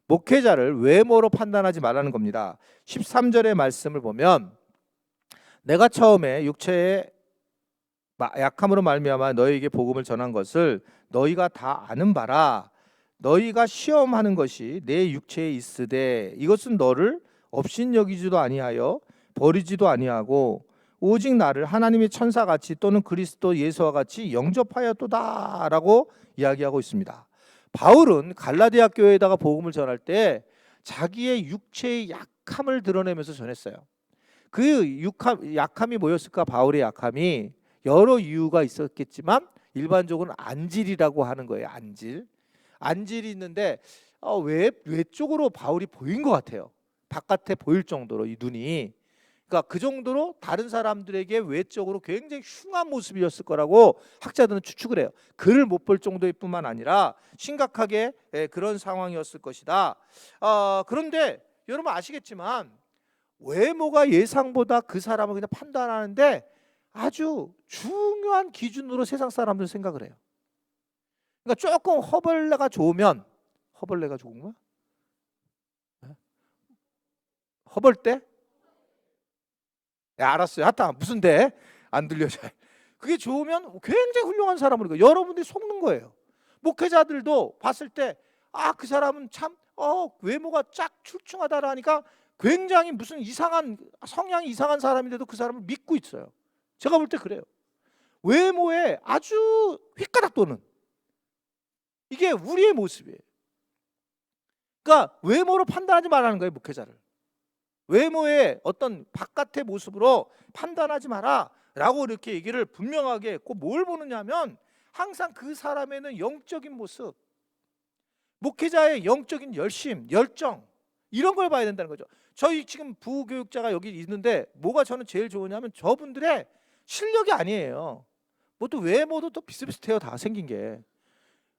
목회자를 외모로 판단하지 말라는 겁니다. 13절의 말씀을 보면 내가 처음에 육체의 약함으로 말미암아 너희에게 복음을 전한 것을 너희가 다 아는 바라. 너희가 시험하는 것이 내 육체에 있으되 이것은 너를 업신여기지도 아니하여 버리지도 아니하고 오직 나를 하나님의 천사같이 또는 그리스도 예수와 같이 영접하였도다라고 이야기하고 있습니다. 바울은 갈라디아 교회에다가 복음을 전할 때 자기의 육체의 약함을 드러내면서 전했어요. 그 약함이 뭐였을까? 바울의 약함이 여러 이유가 있었겠지만 일반적으로는 안질이라고 하는 거예요. 안질이 있는데 외쪽으로 바울이 보인 것 같아요. 바깥에 보일 정도로 이 눈이. 그러니까 그 정도로 다른 사람들에게 외적으로 굉장히 흉한 모습이었을 거라고 학자들은 추측을 해요. 그를 못 볼 정도일 뿐만 아니라 심각하게 그런 상황이었을 것이다. 그런데 여러분 아시겠지만 외모가 예상보다 그 사람을 그냥 판단하는데 아주 중요한 기준으로 세상 사람들은 생각을 해요. 그러니까 조금 허벌레가 좋으면 허벌레가 좋은 거야? 허벌대? 알았어요. 하여튼 무슨 데 안 들려 잘. 그게 좋으면 굉장히 훌륭한 사람으로 여러분들이 속는 거예요. 목회자들도 봤을 때 그 사람은 참 외모가 쫙 출중하다라니까 굉장히 무슨 이상한 성향이 이상한 사람인데도 그 사람을 믿고 있어요. 제가 볼 때 그래요. 외모에 아주 휘가닥 도는 이게 우리의 모습이에요. 그러니까 외모로 판단하지 말라는 거예요. 목회자를. 외모의 어떤 바깥의 모습으로 판단하지 마라 라고 이렇게 얘기를 분명하게 했고, 뭘 보느냐면 항상 그 사람에는 영적인 모습, 목회자의 영적인 열정 이런 걸 봐야 된다는 거죠. 저희 지금 부교육자가 여기 있는데 뭐가 저는 제일 좋으냐면 저분들의 실력이 아니에요. 뭐 또 외모도 또 비슷비슷해요. 다 생긴 게.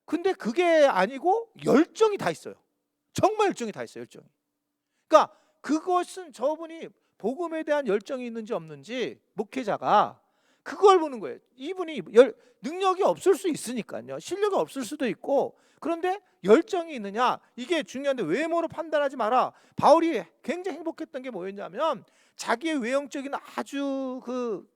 근데 그게 아니고 열정이 다 있어요. 정말 열정이 다 있어요. 열정이. 그러니까 그것은 저분이 복음에 대한 열정이 있는지 없는지 목회자가 그걸 보는 거예요. 이분이 능력이 없을 수 있으니까요. 실력이 없을 수도 있고, 그런데 열정이 있느냐 이게 중요한데 외모로 판단하지 마라. 바울이 굉장히 행복했던 게 뭐였냐면 자기의 외형적인 아주 그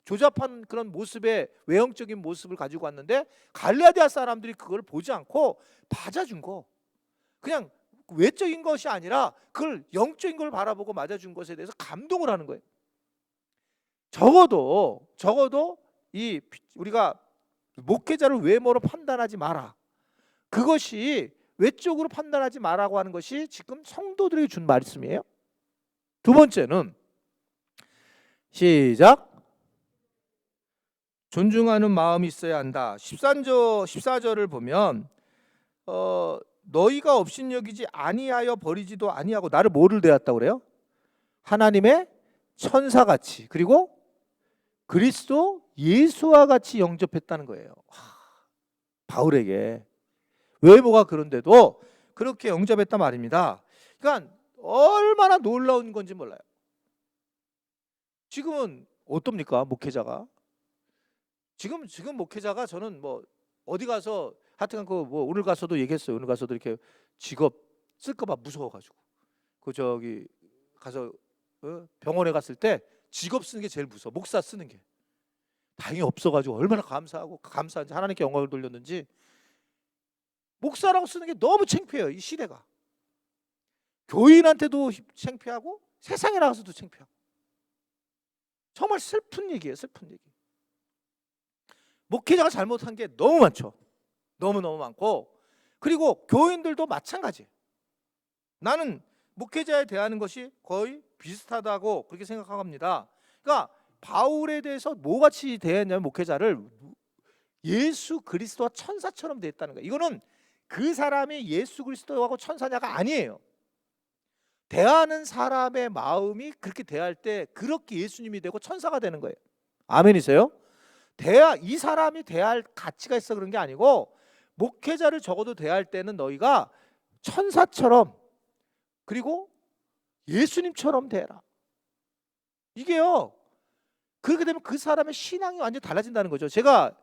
조잡한 그런 모습의 외형적인 모습을 가지고 왔는데 갈라디아 사람들이 그걸 보지 않고 맞아준 거. 그냥 외적인 것이 아니라 그걸 영적인 걸 바라보고 맞아준 것에 대해서 감동을 하는 거예요. 적어도 이 우리가 목회자를 외모로 판단하지 마라. 그것이 외적으로 판단하지 마라고 하는 것이 지금 성도들에게 준 말씀이에요. 두 번째는 시작. 존중하는 마음이 있어야 한다. 14절을 보면 너희가 업신여기지 아니하여 버리지도 아니하고 나를 뭐를 대했다고 그래요? 하나님의 천사같이, 그리고 그리스도 예수와 같이 영접했다는 거예요. 바울에게 외모가 그런데도 그렇게 영접했단 말입니다. 그러니까 얼마나 놀라운 건지 몰라요. 지금은 어떻습니까? 목회자가 지금 목회자가 저는 뭐 어디 가서 하여튼 뭐 오늘 가서도 얘기했어요. 오늘 가서도 이렇게 직업 쓸까봐 무서워가지고 그 저기 가서 병원에 갔을 때 직업 쓰는 게 제일 무서워. 목사 쓰는 게. 다행히 없어가지고 얼마나 감사한지 하나님께 영광을 돌렸는지. 목사라고 쓰는 게 너무 창피해요. 이 시대가. 교인한테도 창피하고 세상에 나가서도 창피하고. 정말 슬픈 얘기예요. 슬픈 얘기. 목회자가 잘못한 게 너무 많죠. 너무너무 많고, 그리고 교인들도 마찬가지. 나는 목회자에 대하는 것이 거의 비슷하다고 그렇게 생각합니다. 그러니까 바울에 대해서 뭐같이 대했냐면, 목회자를 예수 그리스도와 천사처럼 대했다는 거예요. 이거는 그 사람이 예수 그리스도하고 천사냐가 아니에요. 대하는 사람의 마음이 그렇게 대할 때 그렇게 예수님이 되고 천사가 되는 거예요. 아멘이세요? 이 사람이 대할 가치가 있어 그런 게 아니고, 목회자를 적어도 대할 때는 너희가 천사처럼 그리고 예수님처럼 대해라. 이게요, 그렇게 되면 그 사람의 신앙이 완전히 달라진다는 거죠. 제가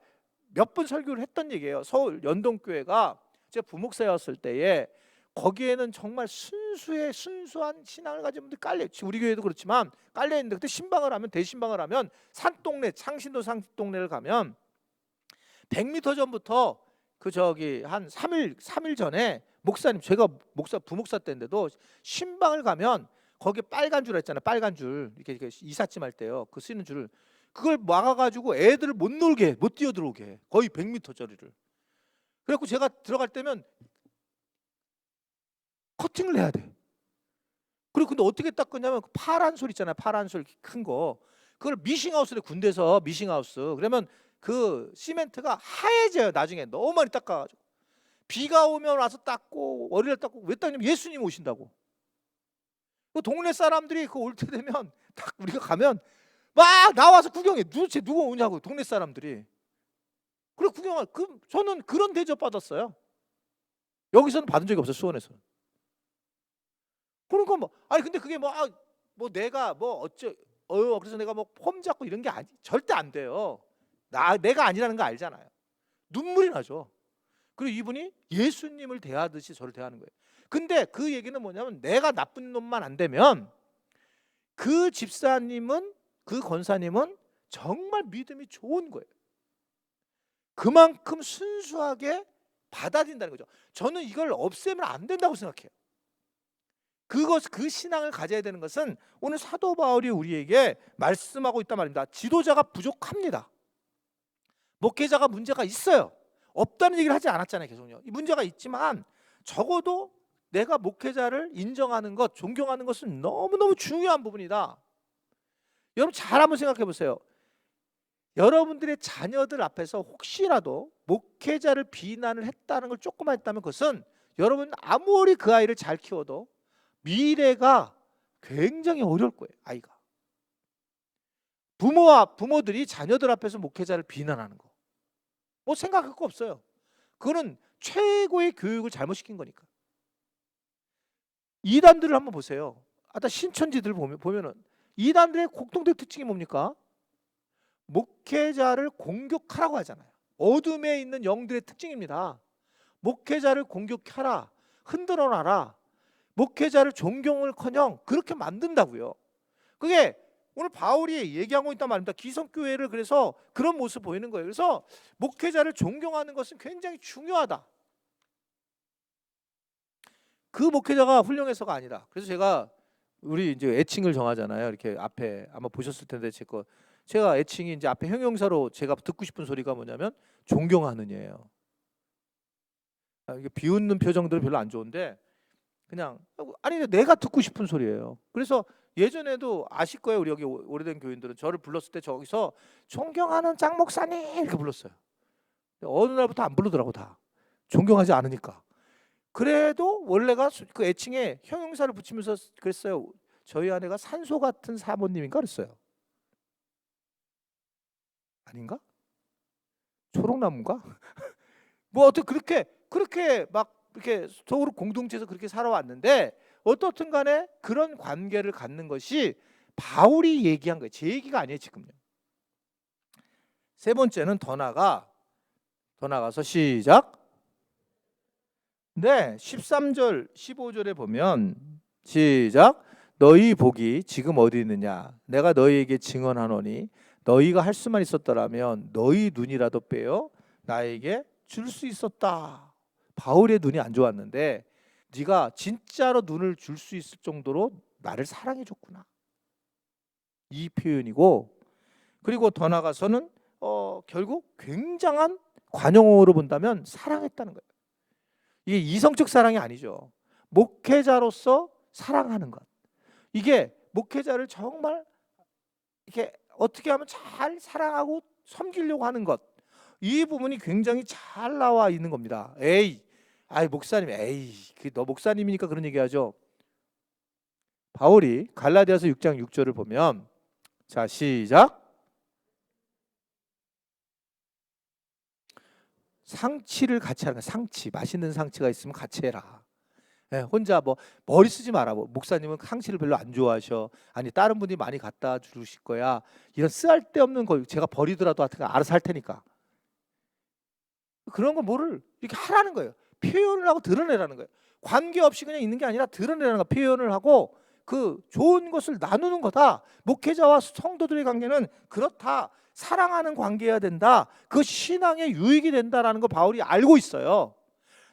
몇 번 설교를 했던 얘기예요. 서울 연동교회가 제가 부목사였을 때에 거기에는 정말 순수한 신앙을 가진 분들이 깔려, 우리 교회도 그렇지만 깔려 있는데, 그때 대신방을 하면 산동네, 창신도 산동네를 가면 100m 전부터 한 3일 전에 목사님, 제가 부목사 때인데도 신방을 가면 거기에 빨간 줄 있잖아요. 빨간 줄, 이렇게 이삿짐 할 때요, 그 쓰는 줄을, 그걸 막아가지고 애들을 못 뛰어들어오게 거의 100m 거리를. 그래갖고 제가 들어갈 때면 커팅을 해야 돼. 그리고 근데 어떻게 닦았냐면, 그 파란 솔 있잖아요. 파란 솔 큰 거, 그걸 미싱하우스래. 군대에서 미싱하우스. 그러면 그 시멘트가 하얘져요. 나중에 너무 많이 닦아가지고. 비가 오면 와서 닦고, 월요일 닦고. 왜 닦냐면 예수님 오신다고. 그 동네 사람들이 그 올 때 되면 딱 우리가 가면 막 나와서 구경해. 도대체 누가 오냐고, 동네 사람들이. 그래 구경할. 저는 그런 대접 받았어요. 여기서는 받은 적이 없어요. 수원에서는. 그러니까 근데 그게 내가 그래서 내가 폼 잡고 이런 게 절대 안 돼요. 내가 아니라는 거 알잖아요. 눈물이 나죠. 그리고 이분이 예수님을 대하듯이 저를 대하는 거예요. 근데 그 얘기는 뭐냐면, 내가 나쁜 놈만 안 되면 그 집사님은, 그 권사님은 정말 믿음이 좋은 거예요. 그만큼 순수하게 받아들인다는 거죠. 저는 이걸 없애면 안 된다고 생각해요. 그 신앙을 가져야 되는 것은 오늘 사도 바울이 우리에게 말씀하고 있단 말입니다. 지도자가 부족합니다. 목회자가 문제가 있어요. 없다는 얘기를 하지 않았잖아요. 계속요. 이 문제가 있지만 적어도 내가 목회자를 인정하는 것, 존경하는 것은 너무너무 중요한 부분이다. 여러분 잘 한번 생각해 보세요. 여러분들의 자녀들 앞에서 혹시라도 목회자를 비난을 했다는 걸 조금만 했다면, 그것은 여러분 아무리 그 아이를 잘 키워도 미래가 굉장히 어려울 거예요. 아이가. 부모들이 자녀들 앞에서 목회자를 비난하는 거, 생각할 거 없어요. 그거는 최고의 교육을 잘못시킨 거니까. 이단들을 한번 보세요. 신천지들 보면은 이단들의 공통된 특징이 뭡니까? 목회자를 공격하라고 하잖아요. 어둠에 있는 영들의 특징입니다. 목회자를 공격하라, 흔들어놔라, 목회자를 존경을커녕 그렇게 만든다고요. 그게 오늘 바울이 얘기하고 있단 말입니다. 기성교회를 그래서 그런 모습 보이는 거예요. 그래서 목회자를 존경하는 것은 굉장히 중요하다. 그 목회자가 훌륭해서가 아니다. 그래서 제가 우리 이제 애칭을 정하잖아요. 이렇게 앞에 아마 보셨을 텐데 제가 애칭이 이제 앞에 형용사로 제가 듣고 싶은 소리가 뭐냐면 존경하는이에요. 이게 비웃는 표정들은 별로 안 좋은데, 그냥 내가 듣고 싶은 소리예요. 그래서 예전에도 아실 거예요. 우리 여기 오래된 교인들은 저를 불렀을 때 저기서 존경하는 장 목사님 이렇게 불렀어요. 어느 날부터 안 부르더라고. 다 존경하지 않으니까. 그래도 원래가 그 애칭에 형용사를 붙이면서 그랬어요. 저희 아내가 산소 같은 사모님인가 그랬어요. 아닌가? 초록나무인가? 어떻게 그렇게 막 이렇게 서로 공동체에서 그렇게 살아왔는데, 어떻든 간에 그런 관계를 갖는 것이 바울이 얘기한 거예요. 제 얘기가 아니에요 지금요. 세 번째는 더 나가서 시작. 네, 13절, 15절에 보면 시작. 너희 복이 지금 어디 있느냐? 내가 너희에게 증언하노니 너희가 할 수만 있었더라면 너희 눈이라도 빼어 나에게 줄 수 있었다. 바울의 눈이 안 좋았는데 네가 진짜로 눈을 줄 수 있을 정도로 나를 사랑해 줬구나. 이 표현이고, 그리고 더 나아가서는 결국 굉장한 관용어로 본다면 사랑했다는 거예요. 이게 이성적 사랑이 아니죠. 목회자로서 사랑하는 것. 이게 목회자를 정말 이렇게 어떻게 하면 잘 사랑하고 섬기려고 하는 것. 이 부분이 굉장히 잘 나와 있는 겁니다. 목사님, 너 목사님이니까 그런 얘기하죠. 바울이 갈라디아서 6장 6절을 보면, 자, 시작. 상치를 같이 하는 거야. 상치, 맛있는 상치가 있으면 같이 해라. 혼자 머리 쓰지 마라. 목사님은 상치를 별로 안 좋아하셔. 아니 다른 분이 많이 갖다 주실 거야. 이런 쓰잘데없는 거 제가 버리더라도 알아서 할 테니까. 그런 거 뭐를 이렇게 하라는 거예요. 표현을 하고 드러내라는 거예요. 관계없이 그냥 있는 게 아니라 드러내라는 거. 표현을 하고 그 좋은 것을 나누는 거다. 목회자와 성도들의 관계는 그렇다. 사랑하는 관계여야 된다. 그 신앙의 유익이 된다라는 걸 바울이 알고 있어요.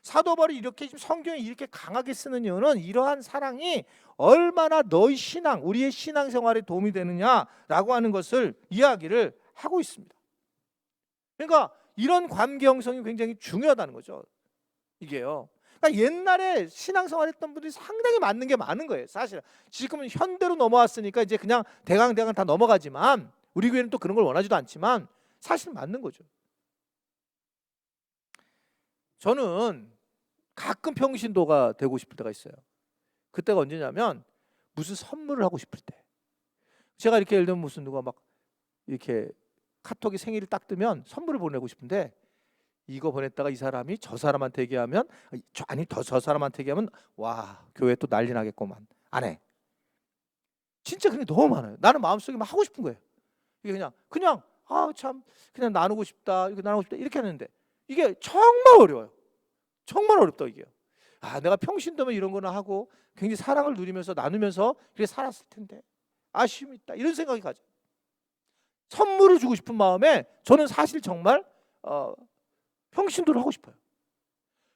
사도 바울이 이렇게 지금 성경에 이렇게 강하게 쓰는 이유는 이러한 사랑이 얼마나 너희 신앙, 우리의 신앙생활에 도움이 되느냐라고 하는 것을 이야기를 하고 있습니다. 그러니까 이런 관계 형성이 굉장히 중요하다는 거죠. 이게요. 그러니까 옛날에 신앙생활 했던 분들이 상당히 맞는 게 많은 거예요. 사실 지금은 현대로 넘어왔으니까 이제 그냥 대강 다 넘어가지만, 우리 교회는 또 그런 걸 원하지도 않지만 사실 맞는 거죠. 저는 가끔 평신도가 되고 싶을 때가 있어요. 그때가 언제냐면 무슨 선물을 하고 싶을 때. 제가 이렇게 예를 들면 무슨 누가 막 이렇게 카톡이 생일을 딱 뜨면 선물을 보내고 싶은데, 이거 보냈다가 이 사람이 저 사람한테 얘기하면, 저 사람한테 얘기하면 와, 교회 또 난리 나겠구만. 안 해. 진짜 그게 너무 많아요. 나는 마음속에 막 하고 싶은 거예요. 이게 그냥 참 그냥 나누고 싶다, 이렇게 하는데 이게 정말 어려워요. 정말 어렵다 이게. 내가 평신도면 이런 거나 하고 굉장히 사랑을 누리면서 나누면서 그렇게 살았을 텐데 아쉬움이 있다, 이런 생각이 가죠. 선물을 주고 싶은 마음에 저는 사실 정말 평신도를 하고 싶어요.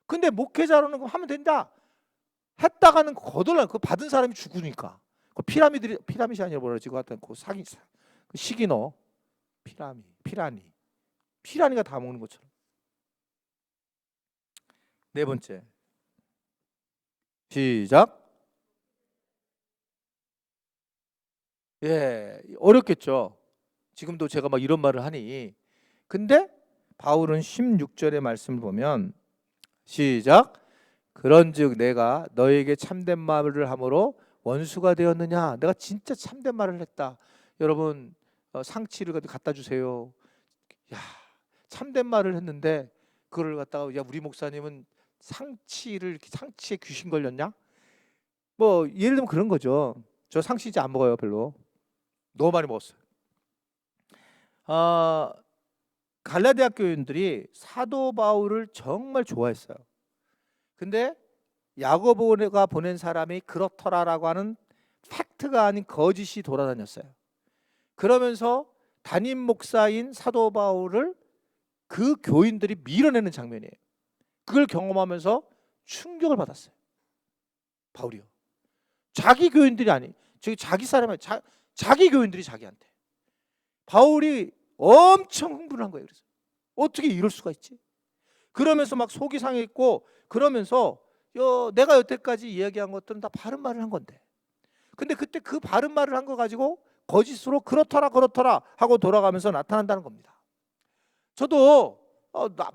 근데 목회자로는 하면 된다 했다가는 거덜나. 그 받은 사람이 죽으니까. 그 피라미드이 아니라 뭐라 그러지? 그 사기 시기너 피라니가 다 먹는 것처럼. 네 번째, 시작. 어렵겠죠. 지금도 제가 막 이런 말을 하니. 근데 바울은 16절의 말씀을 보면 시작. 그런즉 내가 너에게 참된 말을 함으로 원수가 되었느냐? 내가 진짜 참된 말을 했다. 여러분, 상치를 갖다 주세요. 야, 참된 말을 했는데 그걸 갖다가 우리 목사님은 상치에 귀신 걸렸냐? 예를 들면 그런 거죠. 저 상치 이제 안 먹어요, 별로. 너무 많이 먹었어요. 갈라디아 교인들이 사도 바울을 정말 좋아했어요. 근데 야고보가 보낸 사람이 그렇더라라고 하는 팩트가 아닌 거짓이 돌아다녔어요. 그러면서 담임 목사인 사도 바울을 그 교인들이 밀어내는 장면이에요. 그걸 경험하면서 충격을 받았어요. 바울이요. 자기 교인들이 아니, 자기 사람이 자기 교인들이 자기한테. 바울이 엄청 흥분한 거예요. 그래서 어떻게 이럴 수가 있지? 그러면서 막 속이 상했고, 그러면서 내가 여태까지 이야기한 것들은 다 바른 말을 한 건데, 근데 그때 그 바른 말을 한 거 가지고 거짓으로 그렇더라 하고 돌아가면서 나타난다는 겁니다. 저도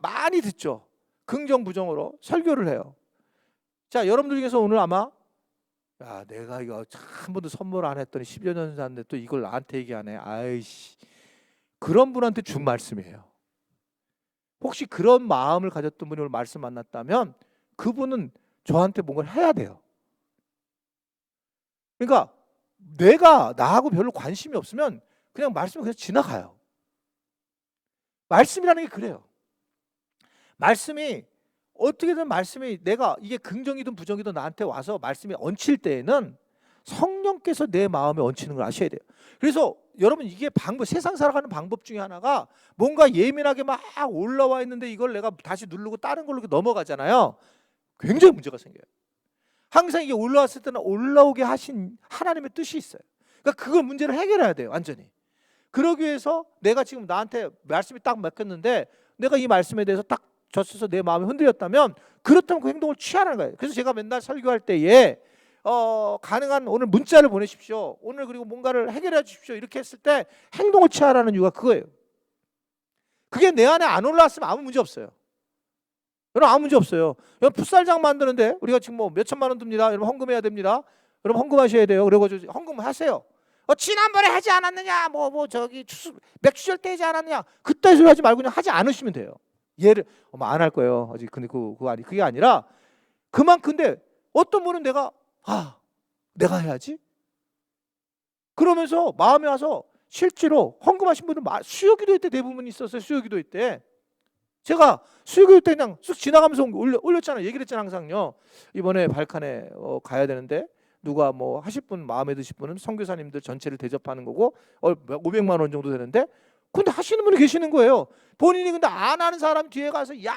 많이 듣죠. 긍정 부정으로 설교를 해요. 자, 여러분들 중에서 오늘 아마 내가 이거 한 번도 선물 안 했더니 10여 년 샀는데 또 이걸 나한테 얘기하네. 아이씨. 그런 분한테 준 말씀이에요. 혹시 그런 마음을 가졌던 분이 오늘 말씀 만났다면 그분은 저한테 뭔가를 해야 돼요. 그러니까 내가 나하고 별로 관심이 없으면 그냥 말씀을 그냥 지나가요. 말씀이라는 게 그래요. 말씀이 어떻게든 말씀이 내가 이게 긍정이든 부정이든 나한테 와서 말씀이 얹힐 때에는 성령께서 내 마음에 얹히는 걸 아셔야 돼요. 그래서 여러분 이게 방법, 세상 살아가는 방법 중에 하나가 뭔가 예민하게 막 올라와 있는데 이걸 내가 다시 누르고 다른 걸로 넘어가잖아요. 굉장히 문제가 생겨요. 항상 이게 올라왔을 때는 올라오게 하신 하나님의 뜻이 있어요. 그러니까 그걸 문제를 해결해야 돼요. 완전히. 그러기 위해서 내가 지금 나한테 말씀이 딱 맡겼는데 내가 이 말씀에 대해서 딱 젖혀서 내 마음이 흔들렸다면 그렇다면 그 행동을 취하라는 거예요. 그래서 제가 맨날 설교할 때에 가능한 오늘 문자를 보내십시오. 오늘 그리고 뭔가를 해결해 주십시오. 이렇게 했을 때 행동을 취하라는 이유가 그거예요. 그게 내 안에 안 올라왔으면 아무 문제 없어요. 여러분 아무 문제 없어요. 여러분 풋살장 만드는데 우리가 지금 뭐 몇 천만 원 듭니다. 여러분 헌금해야 됩니다. 여러분 헌금하셔야 돼요. 그래가지고 헌금하세요. 지난번에 하지 않았느냐? 저기 맥주절 때 하지 않았느냐? 그따위 소리 하지 말고 그냥 하지 않으시면 돼요. 얘를 안 할 거예요. 아직 근데 그게 아니라 근데 어떤 분은 내가 해야지. 그러면서 마음에 와서 실제로 헌금하신 분은 수요기도회 때 대부분 있었어요. 수요기도회 때 제가 수요기도회 때 그냥 쑥 지나가면서 올렸잖아요. 얘기를 했잖아요. 항상요. 이번에 발칸에 가야 되는데 누가 뭐 하실 분 마음에 드실 분은 선교사님들 전체를 대접하는 거고 500만 원 정도 되는데 근데 하시는 분이 계시는 거예요. 본인이 근데 안 하는 사람 뒤에 가서 야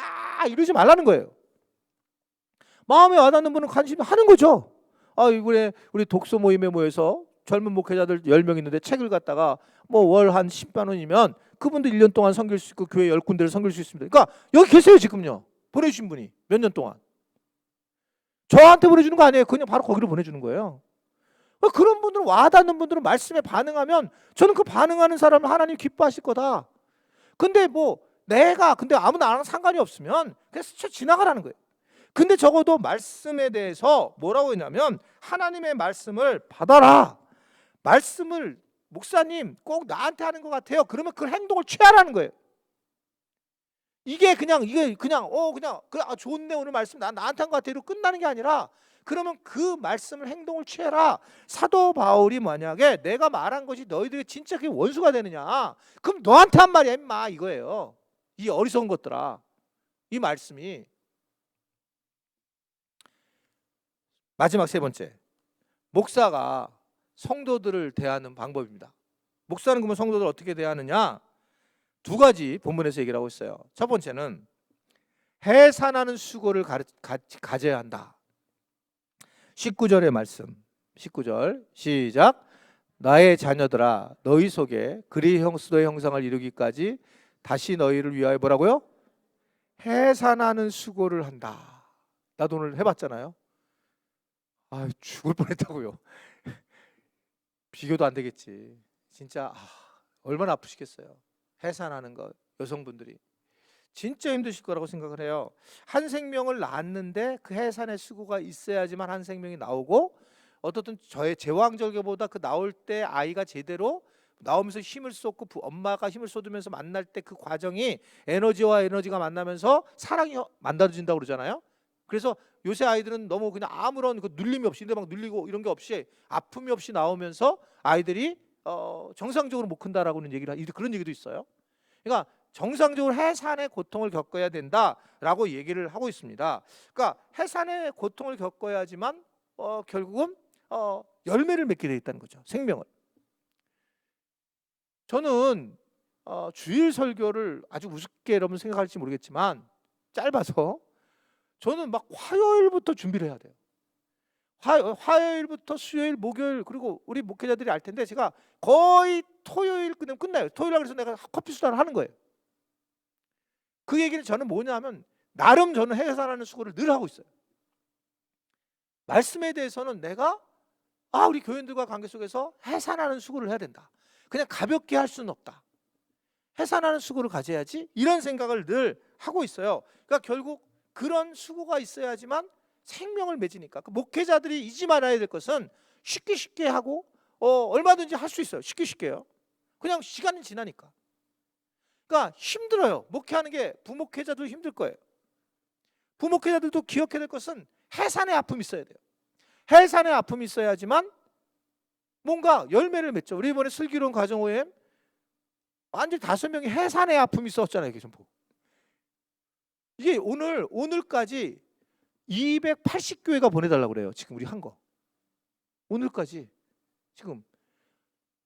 이러지 말라는 거예요. 마음에 와닿는 분은 관심 하는 거죠. 이번에 우리 독서 모임에 모여서 젊은 목회자들 10명 있는데 책을 갖다가 뭐 월 한 10만 원이면 그분도 1년 동안 섬길 수 있고 교회 10군데를 섬길 수 있습니다. 그러니까 여기 계세요 지금요. 보내주신 분이 몇 년 동안. 저한테 보내주는 거 아니에요. 그냥 바로 거기로 보내주는 거예요. 그런 분들은 와닿는 분들은 말씀에 반응하면 저는 그 반응하는 사람을 하나님 기뻐하실 거다. 근데 근데 아무나 안 하는 상관이 없으면 그냥 스쳐 지나가라는 거예요. 근데 적어도 말씀에 대해서 뭐라고 했냐면 하나님의 말씀을 받아라. 말씀을 목사님 꼭 나한테 하는 것 같아요. 그러면 그 행동을 취하라는 거예요. 이게 그냥 좋네 오늘 말씀 나한테 한 것 같아요. 끝나는 게 아니라 그러면 그 말씀을 행동을 취해라. 사도 바울이 만약에 내가 말한 것이 너희들이 진짜 그게 원수가 되느냐? 그럼 너한테 한 말이야 임마 이거예요. 이 어리석은 것들아. 이 말씀이. 마지막 세 번째. 목사가 성도들을 대하는 방법입니다. 목사는 그러면 성도들을 어떻게 대하느냐? 두 가지 본문에서 얘기를 하고 있어요. 첫 번째는 해산하는 수고를 가져야 한다. 19절의 말씀. 19절 시작. 나의 자녀들아 너희 속에 그리스도의 형상을 이루기까지 다시 너희를 위하여 뭐라고요? 해산하는 수고를 한다. 나도 오늘 해봤잖아요. 죽을 뻔했다고요. 비교도 안 되겠지. 진짜 얼마나 아프시겠어요. 해산하는 것 여성분들이 진짜 힘드실 거라고 생각을 해요. 한 생명을 낳았는데 그 해산의 수고가 있어야지만 한 생명이 나오고 어떻든 저의 제왕절개보다 그 나올 때 아이가 제대로 나오면서 힘을 쏟고 엄마가 힘을 쏟으면서 만날 때 그 과정이 에너지와 에너지가 만나면서 사랑이 만들어진다고 그러잖아요. 그래서 요새 아이들은 너무 그냥 아무런 그 눌림이 없이 근데 막 눌리고 이런 게 없이 아픔이 없이 나오면서 아이들이 정상적으로 못 큰다라고는 그런 얘기도 있어요. 그러니까 정상적으로 해산의 고통을 겪어야 된다라고 얘기를 하고 있습니다. 그러니까 해산의 고통을 겪어야지만 결국은 열매를 맺게 돼 있다는 거죠. 생명을. 저는 주일 설교를 아주 우습게 여러분 생각할지 모르겠지만 짧아서 저는 막 화요일부터 준비를 해야 돼요. 화요일부터 수요일, 목요일 그리고 우리 목회자들이 알 텐데 제가 거의 토요일 끝나요. 토요일 그래서 내가 커피 수다를 하는 거예요. 그 얘기는 저는 뭐냐면 나름 저는 해산하는 수고를 늘 하고 있어요. 말씀에 대해서는 내가 우리 교인들과 관계 속에서 해산하는 수고를 해야 된다. 그냥 가볍게 할 수는 없다. 해산하는 수고를 가져야지 이런 생각을 늘 하고 있어요. 그러니까 결국 그런 수고가 있어야지만 생명을 맺으니까 그 목회자들이 잊지 말아야 될 것은 쉽게 하고 얼마든지 할 수 있어요. 쉽게요. 그냥 시간이 지나니까. 그러니까 힘들어요. 목회하는 게 부목회자도 힘들 거예요. 부목회자들도 기억해야 될 것은 해산의 아픔이 있어야 돼요. 해산의 아픔이 있어야지만 뭔가 열매를 맺죠. 우리 이번에 슬기로운 가정오해 완전 5명이 해산의 아픔이 있었잖아요. 이게 전부. 이게 오늘까지 280교회가 보내달라고 그래요. 지금 우리 한 거. 오늘까지 지금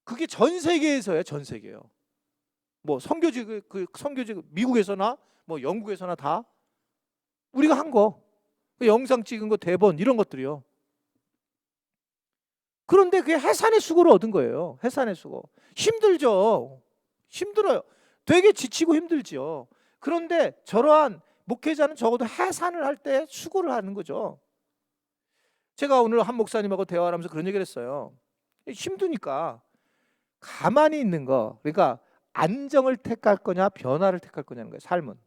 그게 전 세계에서요. 전 세계요. 뭐 선교지 선교지 미국에서나 뭐 영국에서나 다 우리가 한 거. 영상 찍은 거 대본 이런 것들이요. 그런데 그게 해산의 수고를 얻은 거예요. 해산의 수고. 힘들죠. 힘들어요. 되게 지치고 힘들지요. 그런데 저러한 목회자는 적어도 해산을 할 때 수고를 하는 거죠. 제가 오늘 한 목사님하고 대화를 하면서 그런 얘기를 했어요. 힘드니까 가만히 있는 거, 그러니까 안정을 택할 거냐 변화를 택할 거냐는 거예요. 삶은.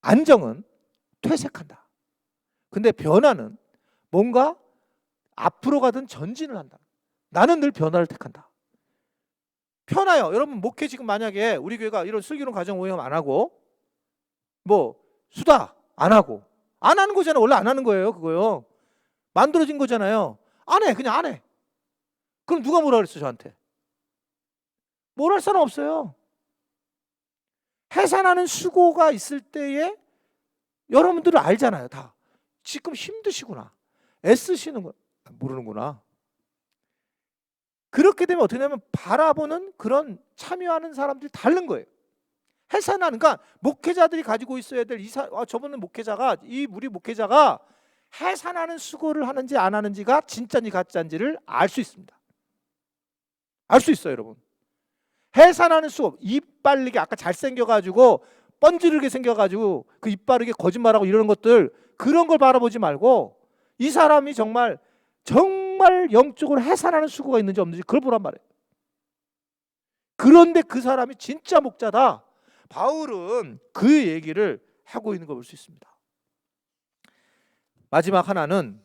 안정은 퇴색한다. 근데 변화는 뭔가 앞으로 가든 전진을 한다. 나는 늘 변화를 택한다. 편해요. 여러분 목회 지금 만약에 우리 교회가 이런 슬기로운 가정 모임 안 하고 뭐 수다 안 하고 안 하는 거잖아요. 원래 안 하는 거예요. 그거요. 만들어진 거잖아요. 안 해. 그냥 안 해. 그럼 누가 뭐라 그랬어 저한테? 뭘 할 사람 없어요. 해산하는 수고가 있을 때에 여러분들은 알잖아요. 다. 지금 힘드시구나. 애쓰시는 거 모르는구나. 그렇게 되면 어떻게 되냐면 바라보는 그런 참여하는 사람들이 다른 거예요. 해산하는, 그러니까 목회자들이 가지고 있어야 될 저분은 목회자가 우리 목회자가 해산하는 수고를 하는지 안 하는지가 진짜인지 가짜인지를 알 수 있습니다. 알 수 있어요, 여러분. 해산하는 수고, 입 빨리게 아까 잘생겨가지고 뻔지르게 생겨가지고 그 입 바르게 거짓말하고 이러는 것들 그런 걸 바라보지 말고 이 사람이 정말 영적으로 해산하는 수고가 있는지 없는지 그걸 보란 말이에요. 그런데 그 사람이 진짜 목자다. 바울은 그 얘기를 하고 있는 걸 볼 수 있습니다. 마지막 하나는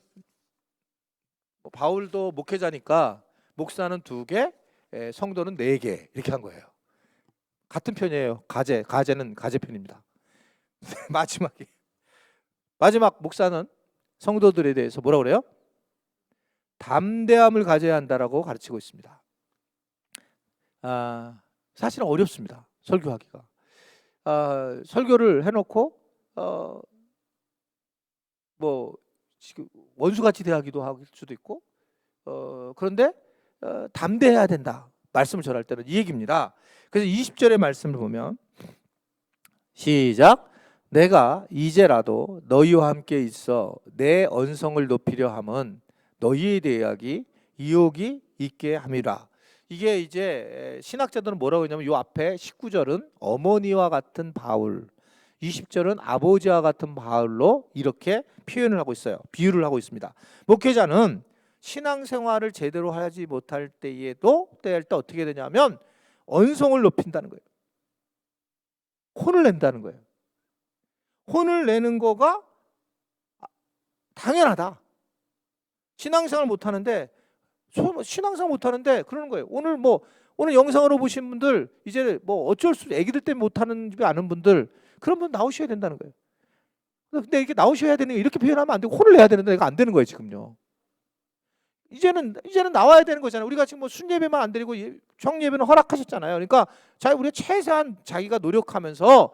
바울도 목회자니까 목사는 2개, 성도는 4개 이렇게 한 거예요. 같은 편이에요. 가제는 가제편입니다. 마지막 목사는 성도들에 대해서 뭐라고 그래요? 담대함을 가져야 한다라고 가르치고 있습니다. 사실은 어렵습니다. 설교하기가. 설교를 해놓고 뭐 원수같이 대하기도 할 수도 있고 그런데 담대해야 된다. 말씀을 전할 때는 이 얘기입니다. 그래서 20절의 말씀을 보면 시작. 내가 이제라도 너희와 함께 있어 내 언성을 높이려 함은 너희에 대하기 이욕이 있게 함이라. 이게 이제 신학자들은 뭐라고 했냐면 이 앞에 19절은 어머니와 같은 바울, 20절은 아버지와 같은 바울로 이렇게 표현을 하고 있어요. 비유를 하고 있습니다. 목회자는 신앙생활을 제대로 하지 못할 때에도 어떻게 되냐면 언성을 높인다는 거예요. 혼을 낸다는 거예요. 혼을 내는 거가 당연하다. 신앙생활 못하는데 그러는 거예요. 오늘 영상으로 보신 분들 이제 뭐 어쩔 수 애기들 때문에 못하는 줄 아는 분들 그런 분 나오셔야 된다는 거예요. 근데 이렇게 나오셔야 되는 게 이렇게 표현하면 안 되고 혼을 내야 되는데 이거 안 되는 거예요 지금요. 이제는 나와야 되는 거잖아요. 우리가 지금 뭐 순예배만 안 드리고 청예배는 허락하셨잖아요. 그러니까 우리가 최대한 자기가 노력하면서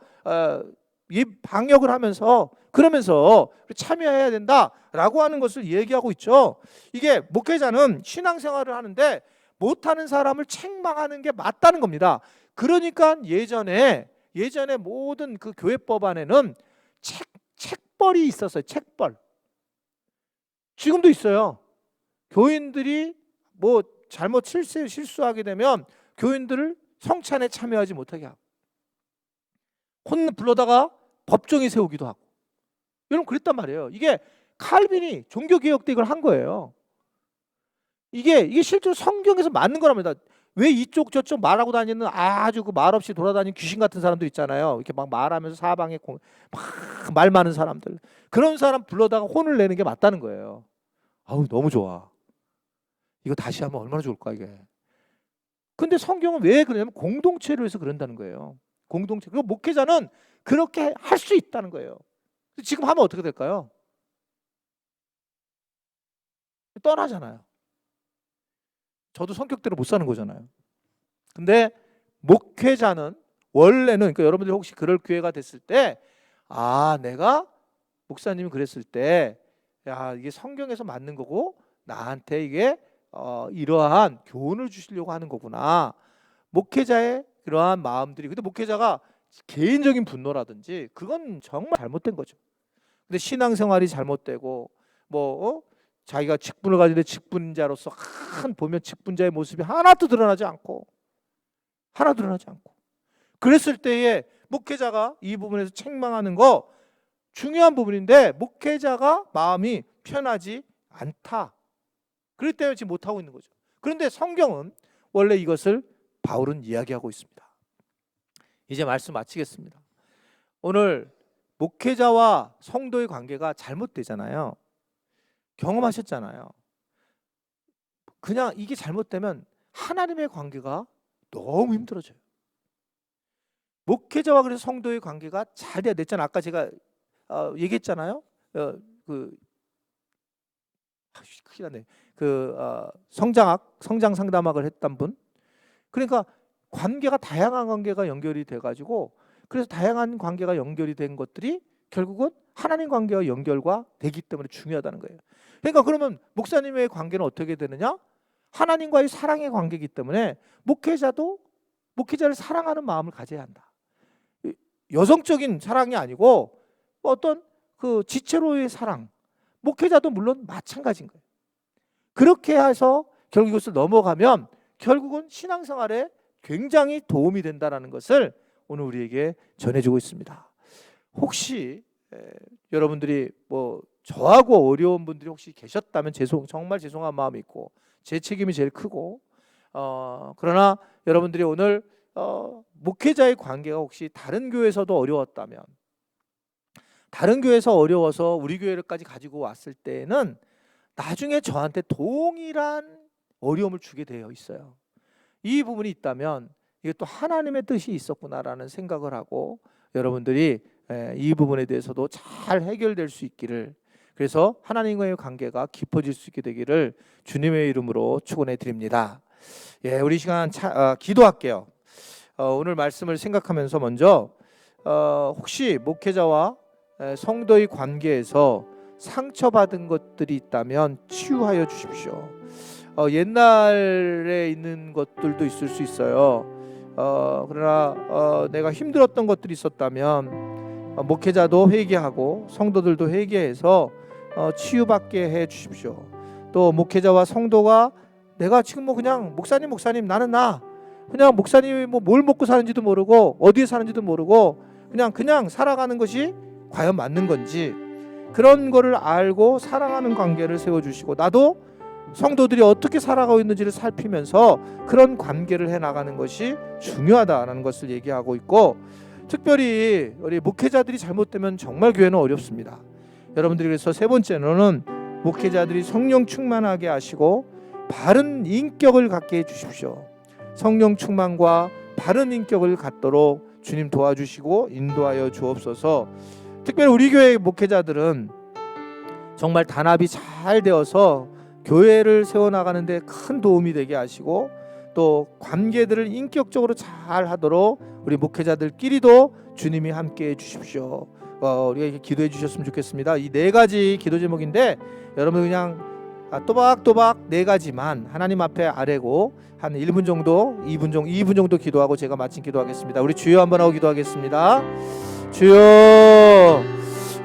방역을 하면서 그러면서 참여해야 된다라고 하는 것을 얘기하고 있죠. 이게 목회자는 신앙생활을 하는데 못하는 사람을 책망하는 게 맞다는 겁니다. 그러니까 예전에 모든 그 교회법 안에는 책벌이 있었어요. 책벌. 지금도 있어요. 교인들이 뭐 잘못 실수하게 되면 교인들을 성찬에 참여하지 못하게 하고 불러다가 법정에 세우기도 하고 여러분 그랬단 말이에요. 이게 칼빈이 종교개혁 때 이걸 한 거예요. 이게 실제로 성경에서 맞는 거랍니다. 왜 이쪽 저쪽 말하고 다니는 아주 그 말 없이 돌아다니는 귀신 같은 사람들 있잖아요. 이렇게 막 말하면서 사방에 막 말 많은 사람들. 그런 사람 불러다가 혼을 내는 게 맞다는 거예요. 아우 너무 좋아. 이거 다시 하면 얼마나 좋을까 이게. 근데 성경은 왜 그러냐면 공동체로 해서 그런다는 거예요. 공동체. 그리고 목회자는 그렇게 할 수 있다는 거예요. 지금 하면 어떻게 될까요? 떠나잖아요. 저도 성격대로 못 사는 거잖아요. 근데 목회자는 원래는 그러니까 여러분들이 혹시 그럴 기회가 됐을 때 아, 내가 목사님이 그랬을 때, 야, 이게 성경에서 맞는 거고 나한테 이게 이러한 교훈을 주시려고 하는 거구나. 목회자의 그러한 마음들이, 근데 목회자가 개인적인 분노라든지 그건 정말 잘못된 거죠. 근데 신앙생활이 잘못되고 자기가 직분을 가지는데 직분자로서 보면 직분자의 모습이 하나도 드러나지 않고 그랬을 때에 목회자가 이 부분에서 책망하는 거 중요한 부분인데 목회자가 마음이 편하지 않다. 그렇기 때문에 지금 못하고 있는 거죠. 그런데 성경은 원래 이것을 바울은 이야기하고 있습니다. 이제 말씀 마치겠습니다. 오늘 목회자와 성도의 관계가 잘못되잖아요. 경험하셨잖아요. 그냥 이게 잘못되면 하나님의 관계가 너무 힘들어져요. 목회자와 그래서 성도의 관계가 잘 돼야 됐잖아요. 아까 제가 얘기했잖아요. 큰일 났네. 성장 상담학을 했던 분. 그러니까 관계가 다양한 관계가 연결이 돼가지고 그래서 다양한 관계가 연결이 된 것들이 결국은 하나님 관계와 연결과 되기 때문에 중요하다는 거예요. 그러니까 그러면 목사님의 관계는 어떻게 되느냐? 하나님과의 사랑의 관계이기 때문에 목회자를 사랑하는 마음을 가져야 한다. 여성적인 사랑이 아니고 어떤 지체로의 사랑, 목회자도 물론 마찬가지인 거예요. 그렇게 해서 결국 이것을 넘어가면 결국은 신앙생활에 굉장히 도움이 된다는 것을 오늘 우리에게 전해주고 있습니다. 혹시 여러분들이 저하고 어려운 분들이 혹시 계셨다면 정말 죄송한 마음이 있고 제 책임이 제일 크고 그러나 여러분들이 오늘 목회자의 관계가 혹시 다른 교회에서도 어려웠다면, 다른 교회에서 어려워서 우리 교회까지 가지고 왔을 때에는 나중에 저한테 동일한 어려움을 주게 되어 있어요. 이 부분이 있다면 이게 또 하나님의 뜻이 있었구나라는 생각을 하고 여러분들이 이 부분에 대해서도 잘 해결될 수 있기를, 그래서 하나님과의 관계가 깊어질 수 있게 되기를 주님의 이름으로 축원해 드립니다. 우리 시간 기도할게요. 오늘 말씀을 생각하면서 먼저 혹시 목회자와 성도의 관계에서 상처받은 것들이 있다면 치유하여 주십시오. 옛날에 있는 것들도 있을 수 있어요. 그러나 내가 힘들었던 것들이 있었다면 목회자도 회개하고 성도들도 회개해서 치유받게 해 주십시오. 또 목회자와 성도가 내가 지금 그냥 목사님 나는 그냥 목사님이 뭘 먹고 사는지도 모르고 어디에 사는지도 모르고 그냥 살아가는 것이 과연 맞는 건지, 그런 거를 알고 사랑하는 관계를 세워주시고 나도 성도들이 어떻게 살아가고 있는지를 살피면서 그런 관계를 해나가는 것이 중요하다는 것을 얘기하고 있고, 특별히 우리 목회자들이 잘못되면 정말 교회는 어렵습니다. 여러분들이 그래서 세 번째로는 목회자들이 성령 충만하게 하시고 바른 인격을 갖게 해주십시오. 성령 충만과 바른 인격을 갖도록 주님 도와주시고 인도하여 주옵소서. 특별히 우리 교회 목회자들은 정말 단합이 잘 되어서 교회를 세워나가는데 큰 도움이 되게 하시고 또 관계들을 인격적으로 잘 하도록 우리 목회자들끼리도 주님이 함께 해주십시오. 우리가 기도해 주셨으면 좋겠습니다. 이 네 가지 기도 제목인데 여러분 그냥 또박또박 네 가지만 하나님 앞에 아뢰고 한 1분 정도 2분 정도 기도하고 제가 마친 기도하겠습니다. 우리 주여 한번 하고 기도하겠습니다. 주여,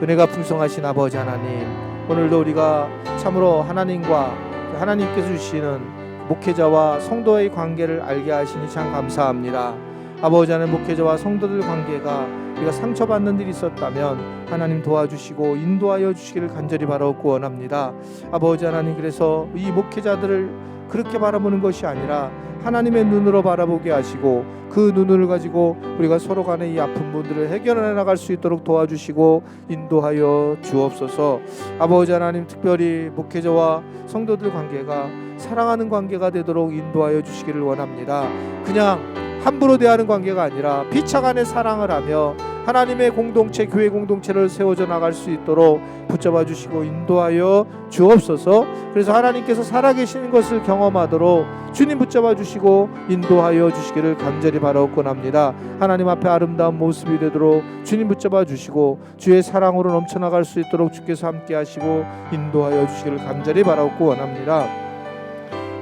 은혜가 풍성하신 아버지 하나님, 오늘도 우리가 참으로 하나님께서 주시는 목회자와 성도의 관계를 알게 하시니 참 감사합니다. 아버지 하나님, 목회자와 성도들 관계가 우리가 상처받는 일이 있었다면 하나님 도와주시고 인도하여 주시기를 간절히 바라고 원합니다. 아버지 하나님, 그래서 이 목회자들을 그렇게 바라보는 것이 아니라 하나님의 눈으로 바라보게 하시고 그 눈을 가지고 우리가 서로 간의 이 아픈 분들을 해결해 나갈 수 있도록 도와주시고 인도하여 주옵소서. 아버지 하나님, 특별히 목회자와 성도들 관계가 사랑하는 관계가 되도록 인도하여 주시기를 원합니다. 그냥 함부로 대하는 관계가 아니라 피차간의 사랑을 하며 하나님의 공동체, 교회 공동체를 세워져 나갈 수 있도록 붙잡아 주시고 인도하여 주옵소서. 그래서 하나님께서 살아계시는 것을 경험하도록 주님 붙잡아 주시고 인도하여 주시기를 간절히 바라옵곤합니다. 하나님 앞에 아름다운 모습이 되도록 주님 붙잡아 주시고 주의 사랑으로 넘쳐나갈 수 있도록 주께서 함께 하시고 인도하여 주시기를 간절히 바라옵고 원합니다.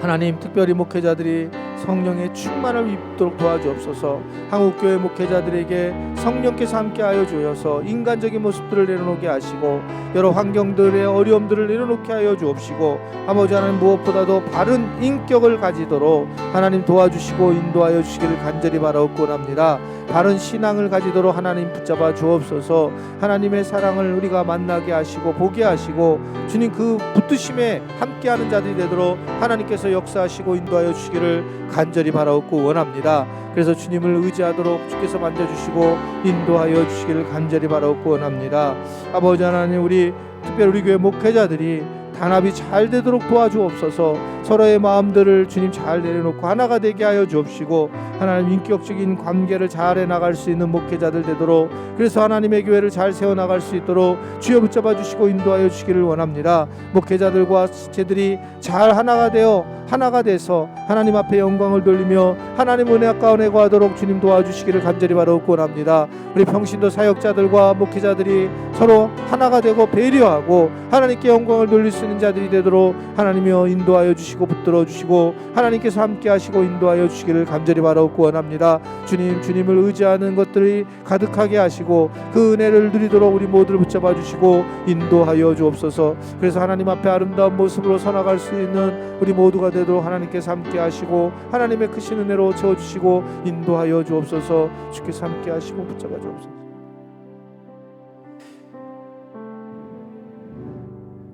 하나님, 특별히 목회자들이 성령의 충만을 입도록 도와주옵소서. 한국교회 목회자들에게 성령께서 함께하여 주셔서 인간적인 모습들을 내려놓게 하시고 여러 환경들의 어려움들을 내려놓게 하여 주옵시고 아버지 하나님, 무엇보다도 바른 인격을 가지도록 하나님 도와주시고 인도하여 주시기를 간절히 바라옵고 합니다. 바른 신앙을 가지도록 하나님 붙잡아 주옵소서. 하나님의 사랑을 우리가 만나게 하시고 보게 하시고 주님 그 붙드심에 함께하는 자들이 되도록 하나님께서 역사하시고 인도하여 주시기를 간절히 바라옵고 원합니다. 그래서 주님을 의지하도록 주께서 만져주시고 인도하여 주시기를 간절히 바라옵고 원합니다. 아버지 하나님, 우리 특별히 우리 교회 목회자들이 단합이 잘 되도록 도와주옵소서. 서로의 마음들을 주님 잘 내려놓고 하나가 되게 하여 주옵시고 하나님 인격적인 관계를 잘 해나갈 수 있는 목회자들 되도록, 그래서 하나님의 교회를 잘 세워나갈 수 있도록 주여 붙잡아 주시고 인도하여 주시기를 원합니다. 목회자들과 지체들이 잘 하나가 돼서 하나님 앞에 영광을 돌리며 하나님 은혜 가운데 거하도록 주님 도와주시기를 간절히 바라옵고 원합니다. 우리 평신도 사역자들과 목회자들이 서로 하나가 되고 배려하고 하나님께 영광을 돌릴 수 있는 자들이 되도록 하나님이여 인도하여 주시고 붙들어 주시고 하나님께서 함께 하시고 인도하여 주시기를 간절히 바라옵고 원합니다. 주님을 의지하는 것들이 가득하게 하시고 그 은혜를 누리도록 우리 모두를 붙잡아 주시고 인도하여 주옵소서. 그래서 하나님 앞에 아름다운 모습으로 서나갈 수 있는 우리 모두가 되도록 하나님께서 함께 하시고 하나님의 크신 은혜로 채워주시고 인도하여 주옵소서. 주께서 함께 하시고 붙잡아 주옵소서.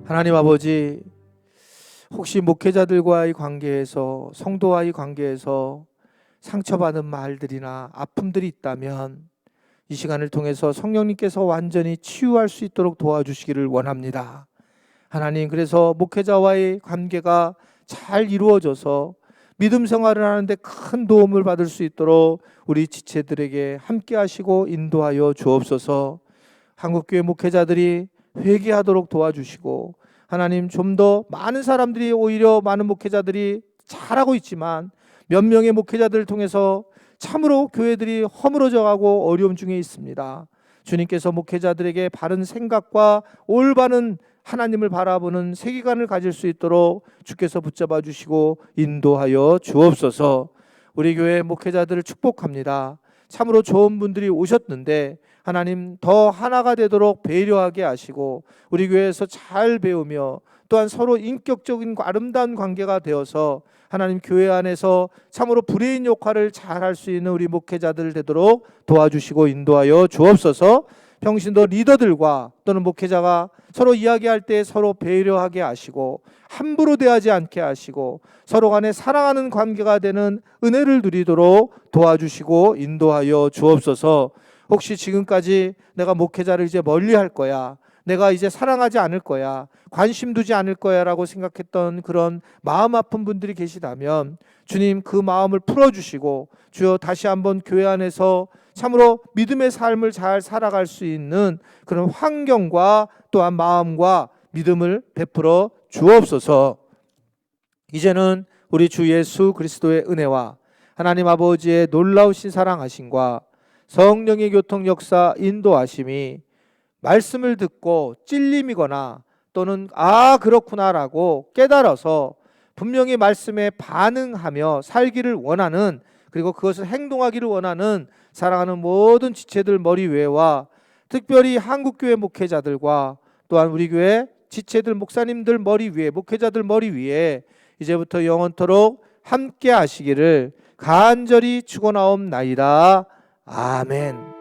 하나님 아버지, 혹시 목회자들과의 관계에서, 성도와의 관계에서 상처받은 말들이나 아픔들이 있다면 이 시간을 통해서 성령님께서 완전히 치유할 수 있도록 도와주시기를 원합니다. 하나님, 그래서 목회자와의 관계가 잘 이루어져서 믿음 생활을 하는데 큰 도움을 받을 수 있도록 우리 지체들에게 함께 하시고 인도하여 주옵소서. 한국교회 목회자들이 회개하도록 도와주시고 하나님, 좀 더 많은 사람들이, 오히려 많은 목회자들이 잘하고 있지만 몇 명의 목회자들을 통해서 참으로 교회들이 허물어져 가고 어려움 중에 있습니다. 주님께서 목회자들에게 바른 생각과 올바른 하나님을 바라보는 세계관을 가질 수 있도록 주께서 붙잡아 주시고 인도하여 주옵소서. 우리 교회 목회자들을 축복합니다. 참으로 좋은 분들이 오셨는데 하나님 더 하나가 되도록 배려하게 하시고 우리 교회에서 잘 배우며 또한 서로 인격적인 아름다운 관계가 되어서 하나님 교회 안에서 참으로 브레인 역할을 잘 할 수 있는 우리 목회자들 되도록 도와주시고 인도하여 주옵소서. 평신도 리더들과 또는 목회자가 서로 이야기할 때 서로 배려하게 하시고 함부로 대하지 않게 하시고 서로 간에 사랑하는 관계가 되는 은혜를 누리도록 도와주시고 인도하여 주옵소서. 혹시 지금까지 내가 목회자를 이제 멀리할 거야, 내가 이제 사랑하지 않을 거야, 관심 두지 않을 거야 라고 생각했던 그런 마음 아픈 분들이 계시다면 주님 그 마음을 풀어주시고 주여 다시 한번 교회 안에서 참으로 믿음의 삶을 잘 살아갈 수 있는 그런 환경과 또한 마음과 믿음을 베풀어 주옵소서. 이제는 우리 주 예수 그리스도의 은혜와 하나님 아버지의 놀라우신 사랑하심과 성령의 교통 역사 인도하심이 말씀을 듣고 찔림이거나 또는 그렇구나라고 깨달아서 분명히 말씀에 반응하며 살기를 원하는, 그리고 그것을 행동하기를 원하는 사랑하는 모든 지체들 머리 위에와 특별히 한국교회 목회자들과 또한 우리 교회 지체들 목사님들 머리 위에, 목회자들 머리 위에 이제부터 영원토록 함께 하시기를 간절히 축원하옵나이다. 아멘.